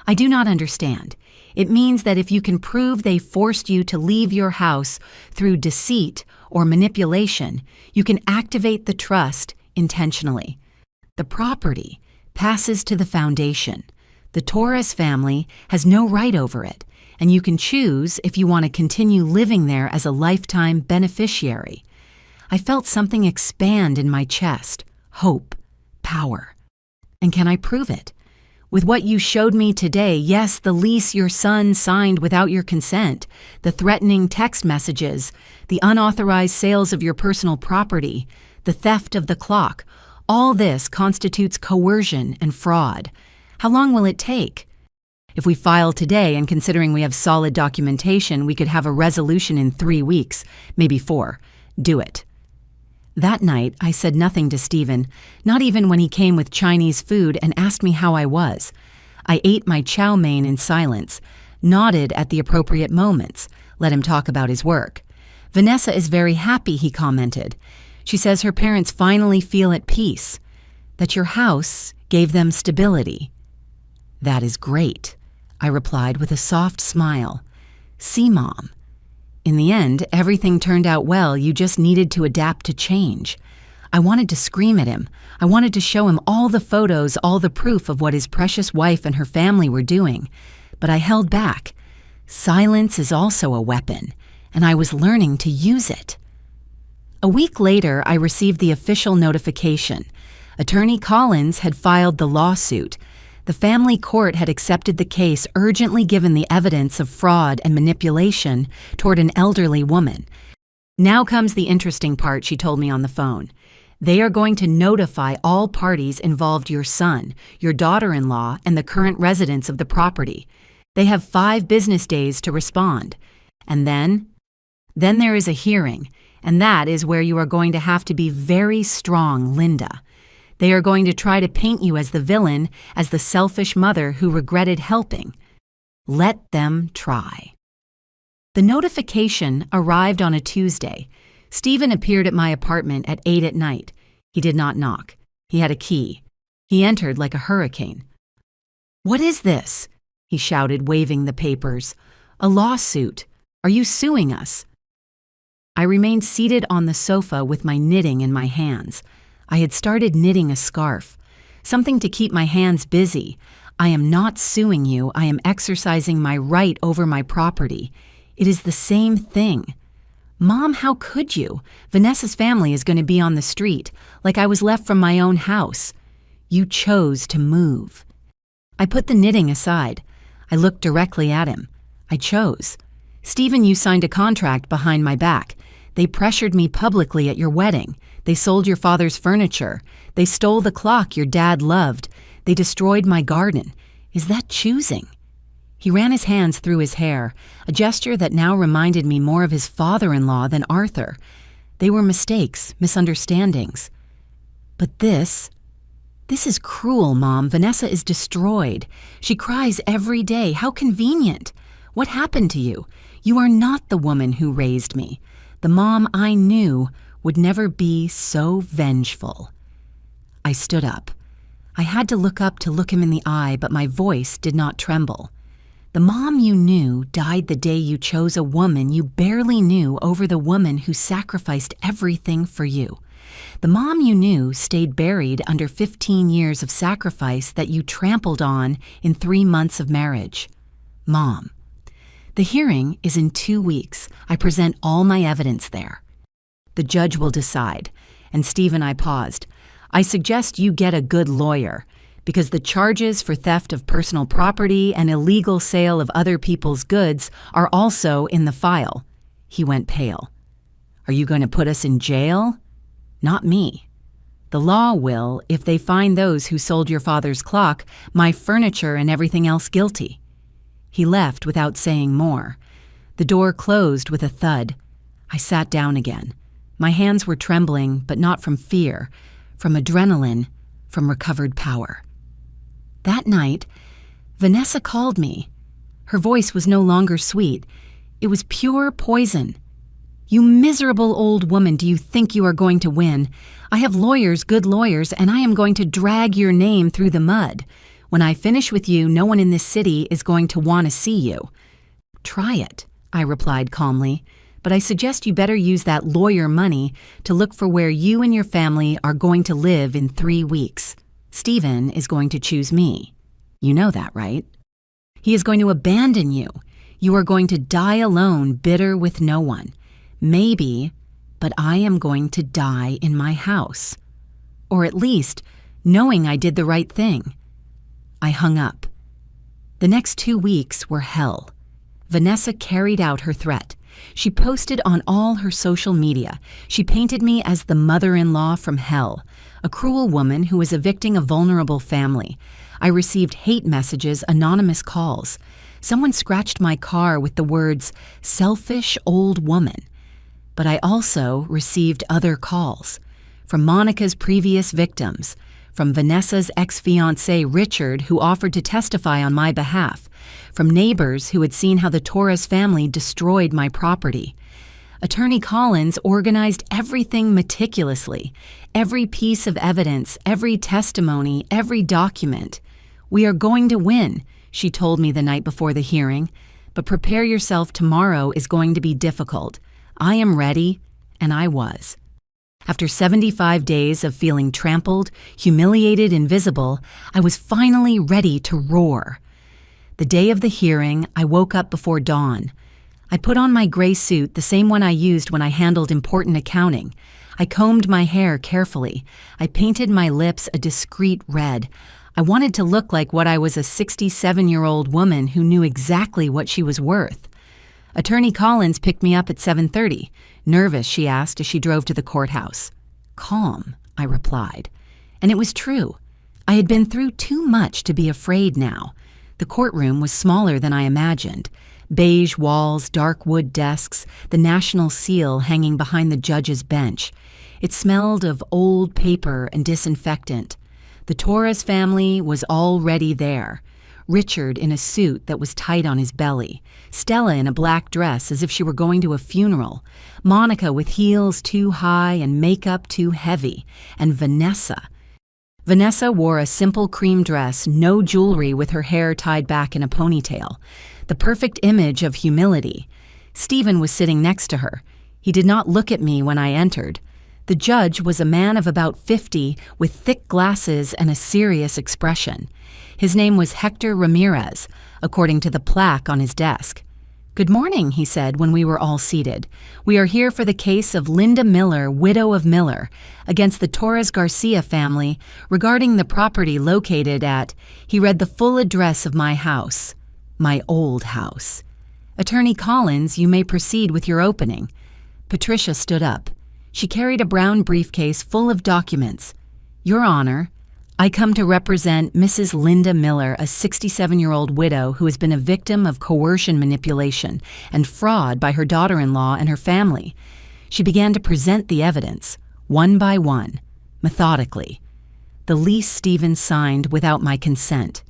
I do not understand. It means that if you can prove they forced you to leave your house through deceit or manipulation, you can activate the trust intentionally. The property passes to the foundation. The Torres family has no right over it, and you can choose if you want to continue living there as a lifetime beneficiary. I felt something expand in my chest. Hope. Power. And can I prove it? With what you showed me today, yes, the lease your son signed without your consent, the threatening text messages, the unauthorized sales of your personal property, the theft of the clock, all this constitutes coercion and fraud. How long will it take? If we file today, and considering we have solid documentation, we could have a resolution in 3 weeks, maybe 4. Do it. That night, I said nothing to Stephen, not even when he came with Chinese food and asked me how I was. I ate my chow mein in silence, nodded at the appropriate moments, let him talk about his work. Vanessa is very happy, he commented. She says her parents finally feel at peace, that your house gave them stability. That is great, I replied with a soft smile. See, Mom. In the end, everything turned out well. You just needed to adapt to change. I wanted to scream at him. I wanted to show him all the photos, all the proof of what his precious wife and her family were doing. But I held back. Silence is also a weapon, and I was learning to use it. A week later, I received the official notification. Attorney Collins had filed the lawsuit. The family court had accepted the case, urgently given the evidence of fraud and manipulation toward an elderly woman. Now comes the interesting part, she told me on the phone. They are going to notify all parties involved, your son, your daughter-in-law, and the current residents of the property. They have 5 business days to respond. And then there is a hearing, and that is where you are going to have to be very strong, Linda. They are going to try to paint you as the villain, as the selfish mother who regretted helping. Let them try. The notification arrived on a Tuesday. Stephen appeared at my apartment at 8 at night. He did not knock. He had a key. He entered like a hurricane. "What is this?" he shouted, waving the papers. "A lawsuit. Are you suing us?" I remained seated on the sofa with my knitting in my hands. I had started knitting a scarf, something to keep my hands busy. I am not suing you. I am exercising my right over my property. It is the same thing. Mom, how could you? Vanessa's family is going to be on the street, like I was left from my own house. You chose to move. I put the knitting aside. I looked directly at him. I chose. Stephen, you signed a contract behind my back. They pressured me publicly at your wedding. They sold your father's furniture. They stole the clock your dad loved. They destroyed my garden. Is that choosing? He ran his hands through his hair, a gesture that now reminded me more of his father-in-law than Arthur. They were mistakes, misunderstandings. But this is cruel, Mom. Vanessa is destroyed. She cries every day. How convenient. What happened to you? You are not the woman who raised me. The mom I knew would never be so vengeful. I stood up. I had to look up to look him in the eye, but my voice did not tremble. The mom you knew died the day you chose a woman you barely knew over the woman who sacrificed everything for you. The mom you knew stayed buried under 15 years of sacrifice that you trampled on in 3 months of marriage. Mom. The hearing is in 2 weeks. I present all my evidence there. The judge will decide. And Steve and I paused. I suggest you get a good lawyer, because the charges for theft of personal property and illegal sale of other people's goods are also in the file. He went pale. Are you going to put us in jail? Not me. The law will if they find those who sold your father's clock, my furniture, and everything else guilty. He left without saying more. The door closed with a thud. I sat down again. My hands were trembling, but not from fear, from adrenaline, from recovered power. That night, Vanessa called me. Her voice was no longer sweet. It was pure poison. You miserable old woman, do you think you are going to win? I have lawyers, good lawyers, and I am going to drag your name through the mud. When I finish with you, no one in this city is going to want to see you. Try it, I replied calmly. But I suggest you better use that lawyer money to look for where you and your family are going to live in 3 weeks. Stephen is going to choose me. You know that, right? He is going to abandon you. You are going to die alone, bitter with no one. Maybe, but I am going to die in my house. Or at least, knowing I did the right thing. I hung up. The next 2 weeks were hell. Vanessa carried out her threat. She posted on all her social media. She painted me as the mother-in-law from hell, a cruel woman who was evicting a vulnerable family. I received hate messages, anonymous calls. Someone scratched my car with the words, "selfish old woman." But I also received other calls. From Monica's previous victims, from Vanessa's ex-fiancé Richard, who offered to testify on my behalf, from neighbors who had seen how the Torres family destroyed my property. Attorney Collins organized everything meticulously, every piece of evidence, every testimony, every document. "We are going to win," she told me the night before the hearing, "but prepare yourself, tomorrow is going to be difficult. I am ready," and I was. After 75 days of feeling trampled, humiliated, invisible, I was finally ready to roar. The day of the hearing, I woke up before dawn. I put on my gray suit, the same one I used when I handled important accounting. I combed my hair carefully. I painted my lips a discreet red. I wanted to look like what I was, a 67-year-old woman who knew exactly what she was worth. Attorney Collins picked me up at 7:30. Nervous, she asked as she drove to the courthouse. "Calm," I replied. And it was true. I had been through too much to be afraid now. The courtroom was smaller than I imagined. Beige walls, dark wood desks, the national seal hanging behind the judge's bench. It smelled of old paper and disinfectant. The Torres family was already there. Richard in a suit that was tight on his belly, Stella in a black dress as if she were going to a funeral, Monica with heels too high and makeup too heavy, and Vanessa. Vanessa wore a simple cream dress, no jewelry, with her hair tied back in a ponytail, the perfect image of humility. Stephen was sitting next to her. He did not look at me when I entered. The judge was a man of about 50 with thick glasses and a serious expression. His name was Hector Ramirez, according to the plaque on his desk. "Good morning," he said when we were all seated. "We are here for the case of Linda Miller, widow of Miller, against the Torres Garcia family regarding the property located at—" He read the full address of my house, my old house. "Attorney Collins, you may proceed with your opening." Patricia stood up. She carried a brown briefcase full of documents. "Your Honor, I come to represent Mrs. Linda Miller, a 67-year-old widow who has been a victim of coercion manipulation and fraud by her daughter-in-law and her family." She began to present the evidence, one by one, methodically. The lease Stephen signed without my consent.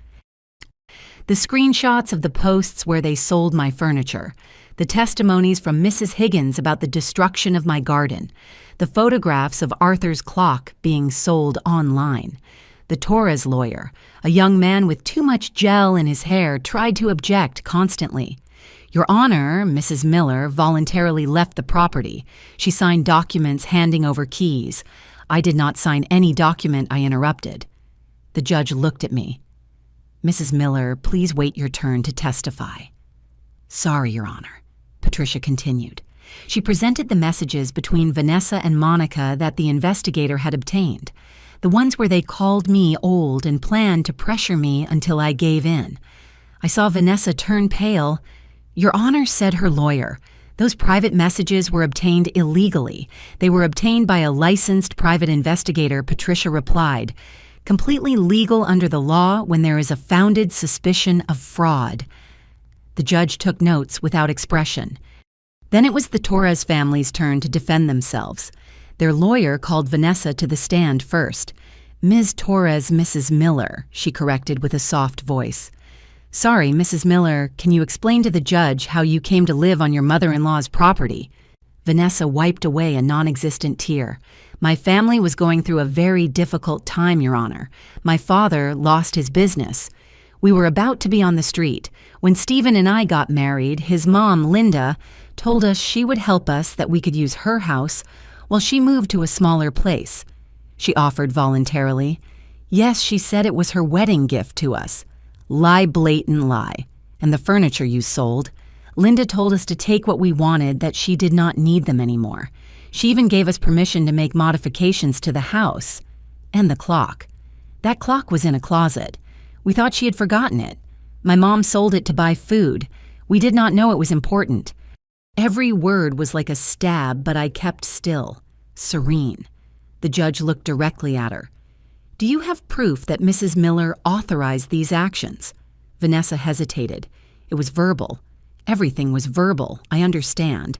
The screenshots of the posts where they sold my furniture. The testimonies from Mrs. Higgins about the destruction of my garden. The photographs of Arthur's clock being sold online. The Torres lawyer, a young man with too much gel in his hair, tried to object constantly. "Your Honor, Mrs. Miller voluntarily left the property. She signed documents handing over keys. I did not sign any document," I interrupted. The judge looked at me. "Mrs. Miller, please wait your turn to testify." "Sorry, Your Honor," Patricia continued. She presented the messages between Vanessa and Monica that the investigator had obtained. The ones where they called me old and planned to pressure me until I gave in. I saw Vanessa turn pale. "Your Honor," said her lawyer, "those private messages were obtained illegally. They were obtained by a licensed private investigator," Patricia replied. "Completely legal under the law when there is a founded suspicion of fraud." The judge took notes without expression. Then it was the Torres family's turn to defend themselves. Their lawyer called Vanessa to the stand first. "Ms. Torres, Mrs. Miller," she corrected with a soft voice. "Sorry, Mrs. Miller, can you explain to the judge how you came to live on your mother-in-law's property?" Vanessa wiped away a non-existent tear. "My family was going through a very difficult time, Your Honor. My father lost his business. We were about to be on the street. When Stephen and I got married, his mom, Linda, told us she would help us, that we could use her house while she moved to a smaller place." She offered voluntarily. "Yes, she said it was her wedding gift to us." "Lie, blatant lie. And the furniture you sold." Linda told us to take what we wanted, that she did not need them anymore. She even gave us permission to make modifications to the house. And the clock. That clock was in a closet. We thought she had forgotten it. My mom sold it to buy food. We did not know it was important. Every word was like a stab, but I kept still, serene. The judge looked directly at her. Do you have proof that Mrs. Miller authorized these actions? Vanessa hesitated. It was verbal. Everything was verbal, I understand.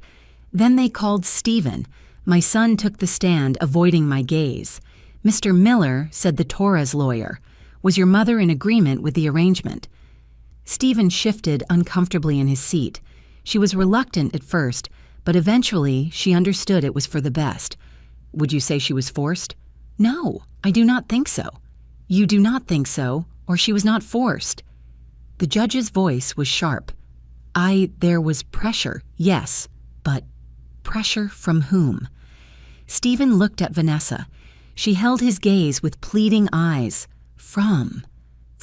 Then they called Stephen. My son took the stand, avoiding my gaze. Mr. Miller, said the Torres lawyer. Was your mother in agreement with the arrangement? Stephen shifted uncomfortably in his seat. She was reluctant at first, but eventually she understood it was for the best. Would you say she was forced? No, I do not think so. You do not think so, or she was not forced. The judge's voice was sharp. There was pressure, yes, but pressure from whom? Stephen looked at Vanessa. She held his gaze with pleading eyes. From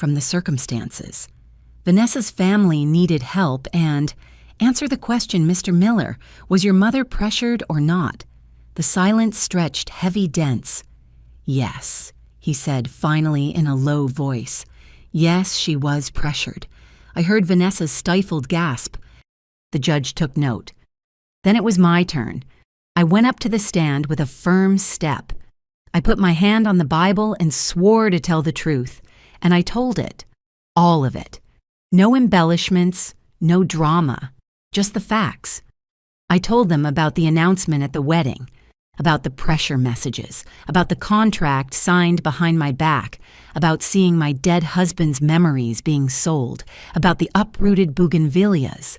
the circumstances. Vanessa's family needed help and, answer the question, Mr. Miller, was your mother pressured or not? The silence stretched heavy, dense. Yes, he said finally in a low voice. Yes, she was pressured. I heard Vanessa's stifled gasp. The judge took note. Then it was my turn. I went up to the stand with a firm step. I put my hand on the Bible and swore to tell the truth, and I told it, all of it. No embellishments, no drama, just the facts. I told them about the announcement at the wedding, about the pressure messages, about the contract signed behind my back, about seeing my dead husband's memories being sold, about the uprooted bougainvilleas,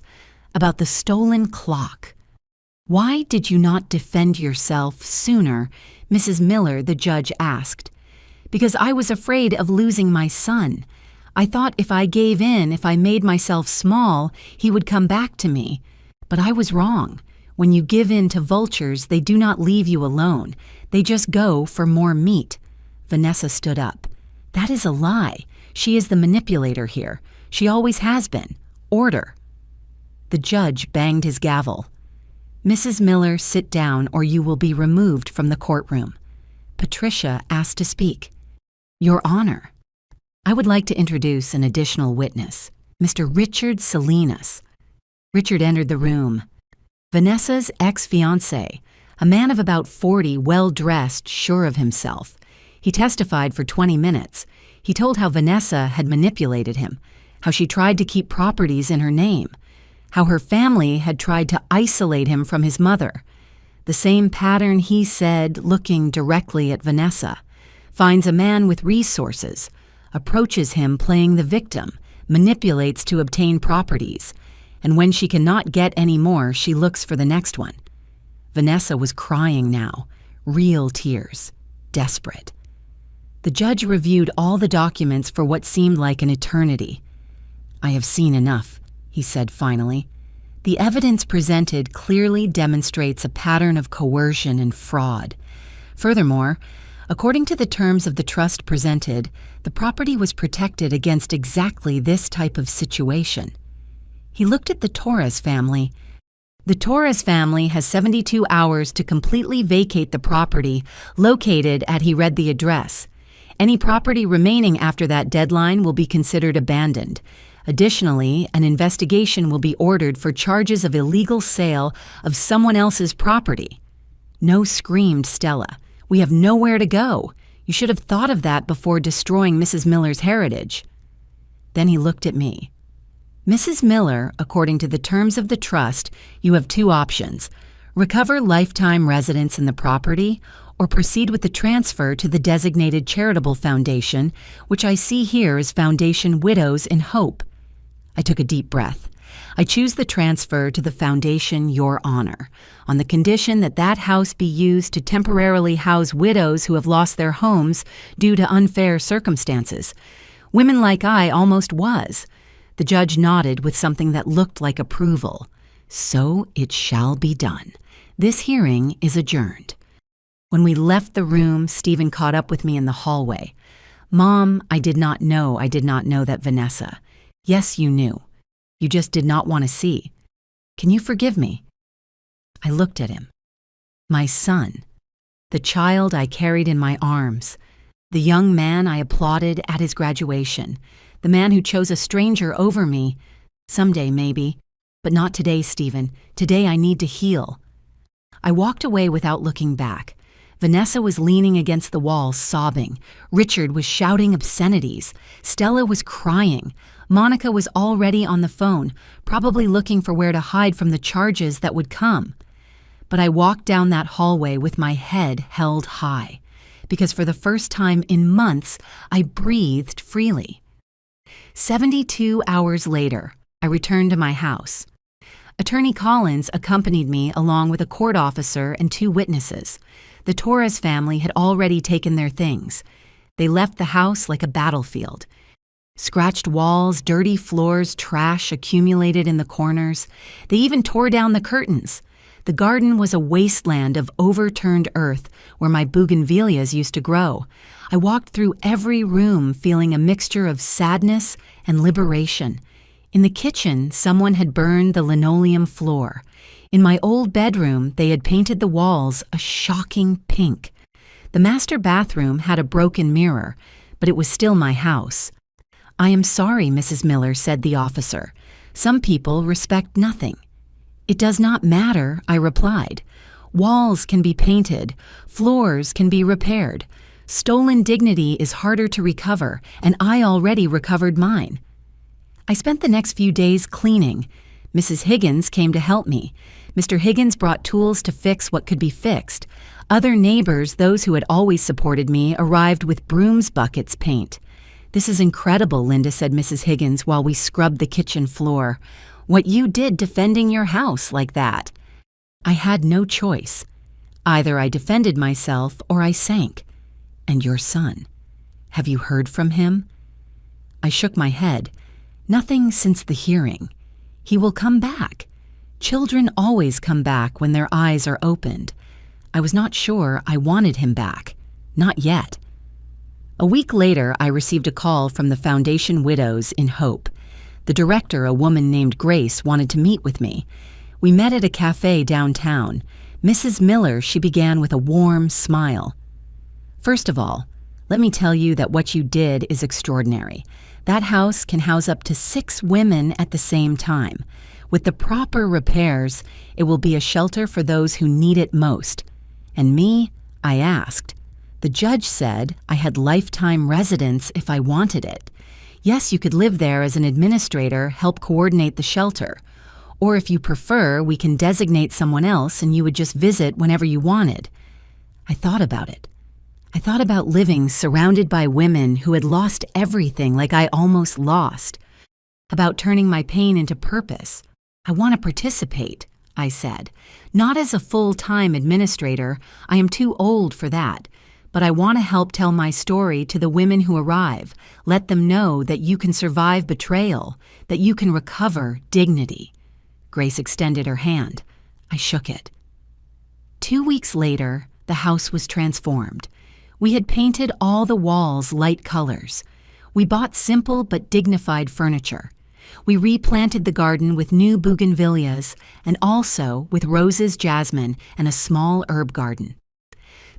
about the stolen clock. Why did you not defend yourself sooner, Mrs. Miller, the judge asked. Because I was afraid of losing my son. I thought if I gave in, if I made myself small, he would come back to me. But I was wrong. When you give in to vultures, they do not leave you alone. They just go for more meat. Vanessa stood up. That is a lie. She is the manipulator here. She always has been. Order. The judge banged his gavel. Mrs. Miller, sit down or you will be removed from the courtroom. Patricia asked to speak. Your Honor, I would like to introduce an additional witness, Mr. Richard Salinas. Richard entered the room. Vanessa's ex-fiancé, a man of about 40, well-dressed, sure of himself. He testified for 20 minutes. He told how Vanessa had manipulated him, how she tried to keep properties in her name, how her family had tried to isolate him from his mother. The same pattern, he said, looking directly at Vanessa. Finds a man with resources, approaches him playing the victim, manipulates to obtain properties, and when she cannot get any more, she looks for the next one. Vanessa was crying now, real tears, desperate. The judge reviewed all the documents for what seemed like an eternity. I have seen enough, he said finally. The evidence presented clearly demonstrates a pattern of coercion and fraud. Furthermore, according to the terms of the trust presented, the property was protected against exactly this type of situation. He looked at the Torres family. The Torres family has 72 hours to completely vacate the property located at, he read the address. Any property remaining after that deadline will be considered abandoned. Additionally, an investigation will be ordered for charges of illegal sale of someone else's property. No, screamed Stella. We have nowhere to go. You should have thought of that before destroying Mrs. Miller's heritage. Then he looked at me. Mrs. Miller, according to the terms of the trust, you have two options. Recover lifetime residence in the property or proceed with the transfer to the designated charitable foundation, which I see here as Foundation Widows in Hope. I took a deep breath. I choose the transfer to the foundation, Your Honor, on the condition that that house be used to temporarily house widows who have lost their homes due to unfair circumstances. Women like I almost was. The judge nodded with something that looked like approval. So it shall be done. This hearing is adjourned. When we left the room, Stephen caught up with me in the hallway. Mom, I did not know that Vanessa. Yes, you knew. You just did not want to see. Can you forgive me?" I looked at him. My son. The child I carried in my arms. The young man I applauded at his graduation. The man who chose a stranger over me. Someday, maybe. But not today, Stephen. Today I need to heal. I walked away without looking back. Vanessa was leaning against the wall, sobbing. Richard was shouting obscenities. Stella was crying. Monica was already on the phone, probably looking for where to hide from the charges that would come. But I walked down that hallway with my head held high, because for the first time in months, I breathed freely. 72 hours later, I returned to my house. Attorney Collins accompanied me along with a court officer and 2 witnesses. The Torres family had already taken their things. They left the house like a battlefield. Scratched walls, dirty floors, trash accumulated in the corners. They even tore down the curtains. The garden was a wasteland of overturned earth where my bougainvilleas used to grow. I walked through every room feeling a mixture of sadness and liberation. In the kitchen, someone had burned the linoleum floor. In my old bedroom, they had painted the walls a shocking pink. The master bathroom had a broken mirror, but it was still my house. "I am sorry, Mrs. Miller," said the officer. "Some people respect nothing." "It does not matter," I replied. "Walls can be painted. Floors can be repaired. Stolen dignity is harder to recover, and I already recovered mine." I spent the next few days cleaning. Mrs. Higgins came to help me. Mr. Higgins brought tools to fix what could be fixed. Other neighbors, those who had always supported me, arrived with brooms, buckets, paint. "This is incredible," Linda said, Mrs. Higgins, while we scrubbed the kitchen floor. "What you did defending your house like that." I had no choice. Either I defended myself or I sank. "And your son? Have you heard from him?" I shook my head. "Nothing since the hearing. He will come back. Children always come back when their eyes are opened. I was not sure I wanted him back. Not yet." A week later, I received a call from the Foundation Widows in Hope. The director, a woman named Grace, wanted to meet with me. We met at a cafe downtown. "Mrs. Miller," she began with a warm smile. "First of all, let me tell you that what you did is extraordinary. That house can house up to 6 women at the same time. With the proper repairs, it will be a shelter for those who need it most. And me, I asked. The judge said I had lifetime residence if I wanted it. Yes, you could live there as an administrator, help coordinate the shelter. Or if you prefer, we can designate someone else and you would just visit whenever you wanted." I thought about it. I thought about living surrounded by women who had lost everything like I almost lost. About turning my pain into purpose. "I want to participate," I said. "Not as a full-time administrator. I am too old for that. But I want to help tell my story to the women who arrive. Let them know that you can survive betrayal, that you can recover dignity." Grace extended her hand. I shook it. 2 weeks later, the house was transformed. We had painted all the walls light colors. We bought simple but dignified furniture. We replanted the garden with new bougainvilleas and also with roses, jasmine, and a small herb garden.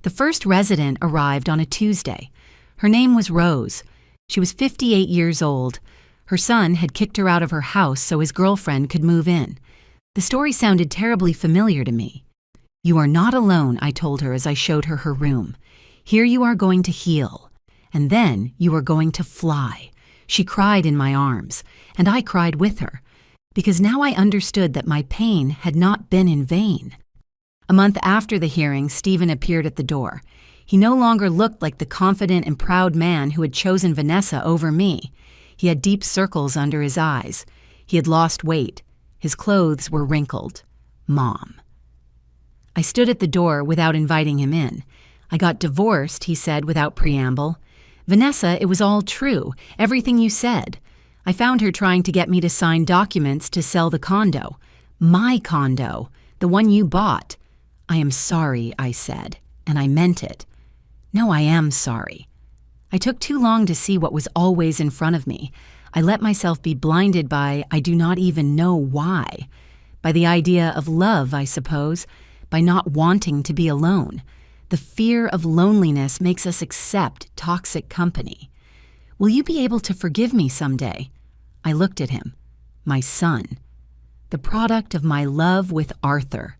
The first resident arrived on a Tuesday. Her name was Rose. She was 58 years old. Her son had kicked her out of her house so his girlfriend could move in. The story sounded terribly familiar to me. "You are not alone," I told her as I showed her her room. "Here you are going to heal, and then you are going to fly." She cried in my arms, and I cried with her, because now I understood that my pain had not been in vain. A month after the hearing, Stephen appeared at the door. He no longer looked like the confident and proud man who had chosen Vanessa over me. He had deep circles under his eyes. He had lost weight. His clothes were wrinkled. Mom. I stood at the door without inviting him in. "I got divorced," he said without preamble. "Vanessa, it was all true, everything you said. I found her trying to get me to sign documents to sell the condo. My condo, the one you bought. I am sorry," I said, and I meant it. No, I am sorry. I took too long to see what was always in front of me. I let myself be blinded by I do not even know why. by the idea of love, I suppose, by not wanting to be alone. The fear of loneliness makes us accept toxic company. Will you be able to forgive me someday? I looked at him. My son. The product of my love with Arthur.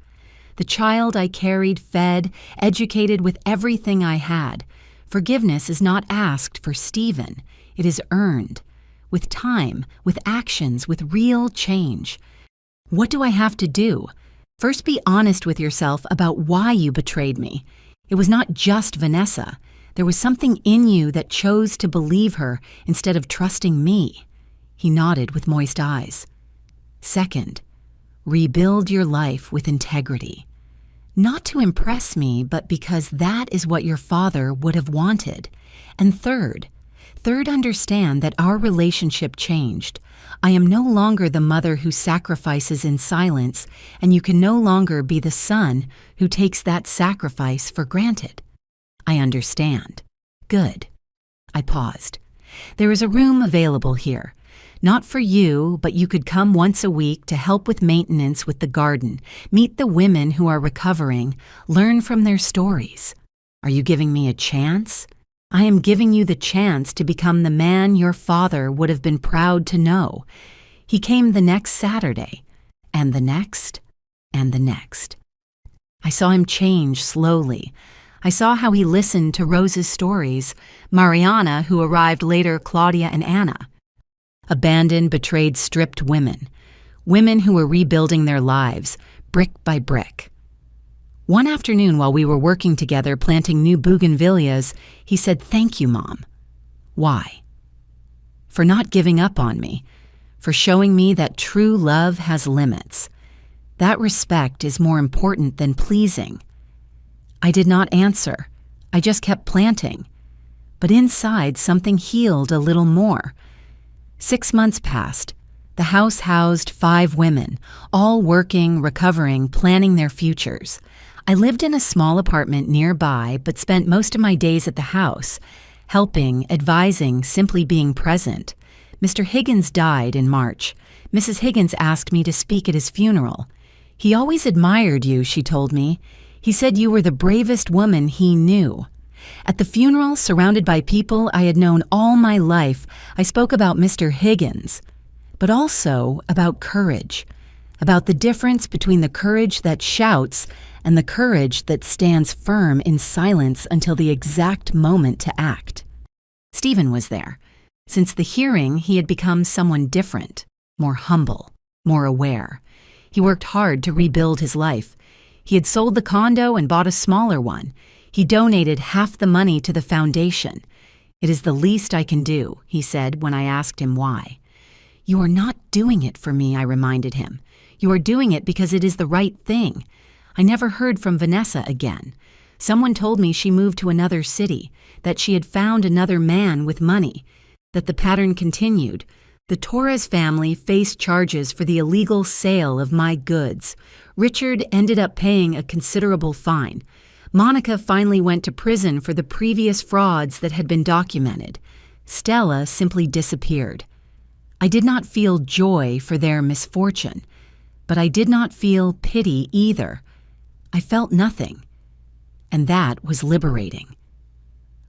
The child I carried, fed, educated with everything I had. Forgiveness is not asked for Stephen. It is earned. With time, with actions, with real change. What do I have to do? First, be honest with yourself about why you betrayed me. It was not just Vanessa. There was something in you that chose to believe her instead of trusting me. He nodded with moist eyes. Second, rebuild your life with integrity. Not to impress me, but because that is what your father would have wanted. And third, understand that our relationship changed. I am no longer the mother who sacrifices in silence, and you can no longer be the son who takes that sacrifice for granted. I understand. Good. I paused. There is a room available here. Not for you, but you could come once a week to help with maintenance with the garden, meet the women who are recovering, learn from their stories. Are you giving me a chance? I am giving you the chance to become the man your father would have been proud to know. He came the next Saturday, and the next, and the next. I saw him change slowly. I saw how he listened to Rose's stories, Mariana, who arrived later, Claudia and Anna. Abandoned, betrayed, stripped women. Women who were rebuilding their lives, brick by brick. One afternoon while we were working together planting new bougainvilleas, he said, "Thank you, Mom." Why? For not giving up on me, for showing me that true love has limits. That respect is more important than pleasing. I did not answer. I just kept planting. But inside, something healed a little more. 6 months passed. The house housed 5 women, all working, recovering, planning their futures. I lived in a small apartment nearby, but spent most of my days at the house, helping, advising, simply being present. Mr. Higgins died in March. Mrs. Higgins asked me to speak at his funeral. He always admired you, she told me. He said you were the bravest woman he knew. At the funeral, surrounded by people I had known all my life, I spoke about Mr. Higgins, but also about courage, about the difference between the courage that shouts and the courage that stands firm in silence until the exact moment to act. Stephen was there. Since the hearing, he had become someone different, more humble, more aware. He worked hard to rebuild his life. He had sold the condo and bought a smaller one. He donated half the money to the foundation. "It is the least I can do," he said when I asked him why. "You are not doing it for me," I reminded him. "You are doing it because it is the right thing." I never heard from Vanessa again. Someone told me she moved to another city, that she had found another man with money, that the pattern continued. The Torres family faced charges for the illegal sale of my goods. Richard ended up paying a considerable fine. Monica finally went to prison for the previous frauds that had been documented. Stella simply disappeared. I did not feel joy for their misfortune, but I did not feel pity either. I felt nothing, and that was liberating.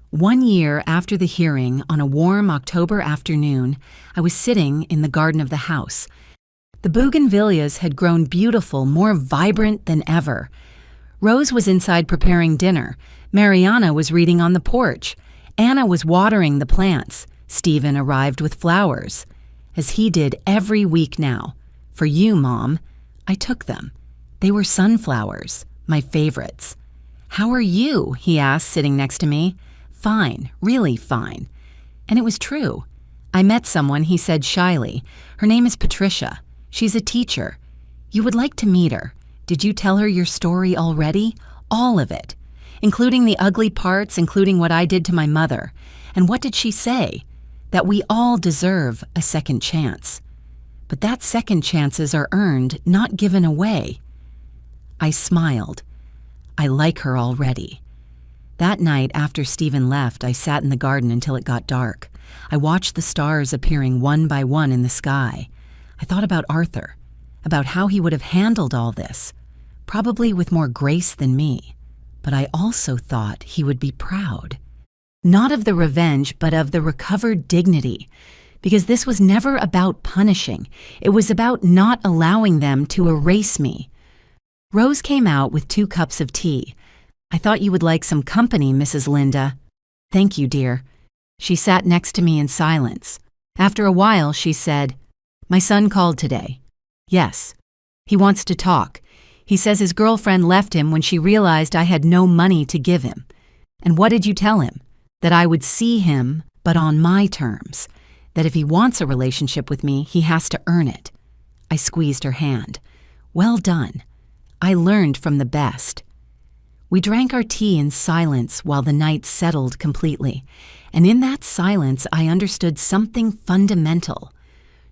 1 year after the hearing, on a warm October afternoon, I was sitting in the garden of the house. The bougainvilleas had grown beautiful, more vibrant than ever. Rose was inside preparing dinner. Mariana was reading on the porch. Anna was watering the plants. Stephen arrived with flowers, as he did every week now. "For you, Mom." I took them. They were sunflowers, my favorites. "How are you?" he asked, sitting next to me. "Fine, really fine." And it was true. I met someone, he said shyly. "Her name is Patricia. She's a teacher. You would like to meet her. Did you tell her your story already? All of it, including the ugly parts, including what I did to my mother. And what did she say? That we all deserve a second chance. But that second chances are earned, not given away." I smiled. I like her already. That night, after Stephen left, I sat in the garden until it got dark. I watched the stars appearing one by one in the sky. I thought about Arthur, about how he would have handled all this, probably with more grace than me. But I also thought he would be proud. Not of the revenge, but of the recovered dignity. Because this was never about punishing. It was about not allowing them to erase me. Rose came out with 2 cups of tea. "I thought you would like some company, Mrs. Linda." "Thank you, dear." She sat next to me in silence. After a while, she said, "My son called today." "Yes. He wants to talk. He says his girlfriend left him when she realized I had no money to give him." "And what did you tell him?" "That I would see him, but on my terms. That if he wants a relationship with me, he has to earn it." I squeezed her hand. "Well done. I learned from the best." We drank our tea in silence while the night settled completely, and in that silence I understood something fundamental.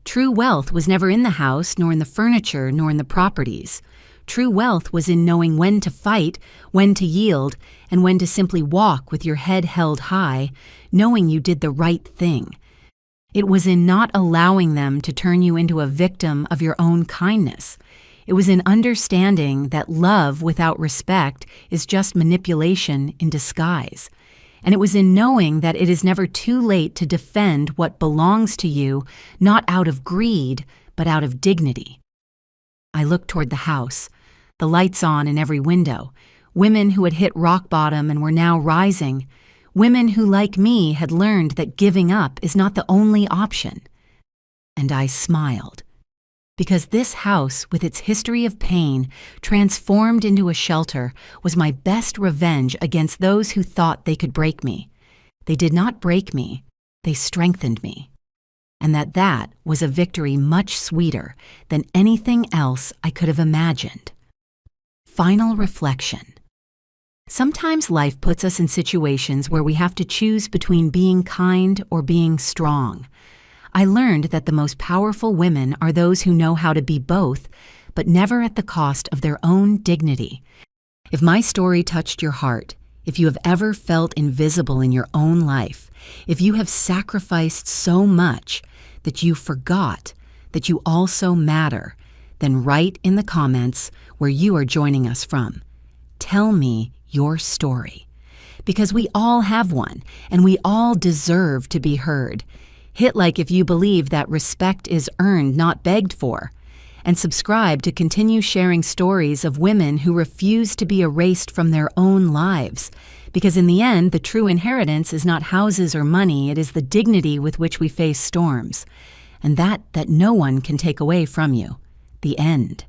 True wealth was never in the house, nor in the furniture, nor in the properties. True wealth was in knowing when to fight, when to yield, and when to simply walk with your head held high, knowing you did the right thing. It was in not allowing them to turn you into a victim of your own kindness. It was in understanding that love without respect is just manipulation in disguise. And it was in knowing that it is never too late to defend what belongs to you, not out of greed, but out of dignity. I looked toward the house, the lights on in every window, women who had hit rock bottom and were now rising, women who, like me, had learned that giving up is not the only option. And I smiled. Because this house, with its history of pain, transformed into a shelter, was my best revenge against those who thought they could break me. They did not break me, they strengthened me. And that was a victory much sweeter than anything else I could have imagined. Final reflection. Sometimes life puts us in situations where we have to choose between being kind or being strong. I learned that the most powerful women are those who know how to be both, but never at the cost of their own dignity. If my story touched your heart, if you have ever felt invisible in your own life, if you have sacrificed so much that you forgot that you also matter, then write in the comments where you are joining us from. Tell me your story. Because we all have one, and we all deserve to be heard. Hit like if you believe that respect is earned, not begged for. And subscribe to continue sharing stories of women who refuse to be erased from their own lives. Because in the end, the true inheritance is not houses or money, it is the dignity with which we face storms. And that no one can take away from you. The end.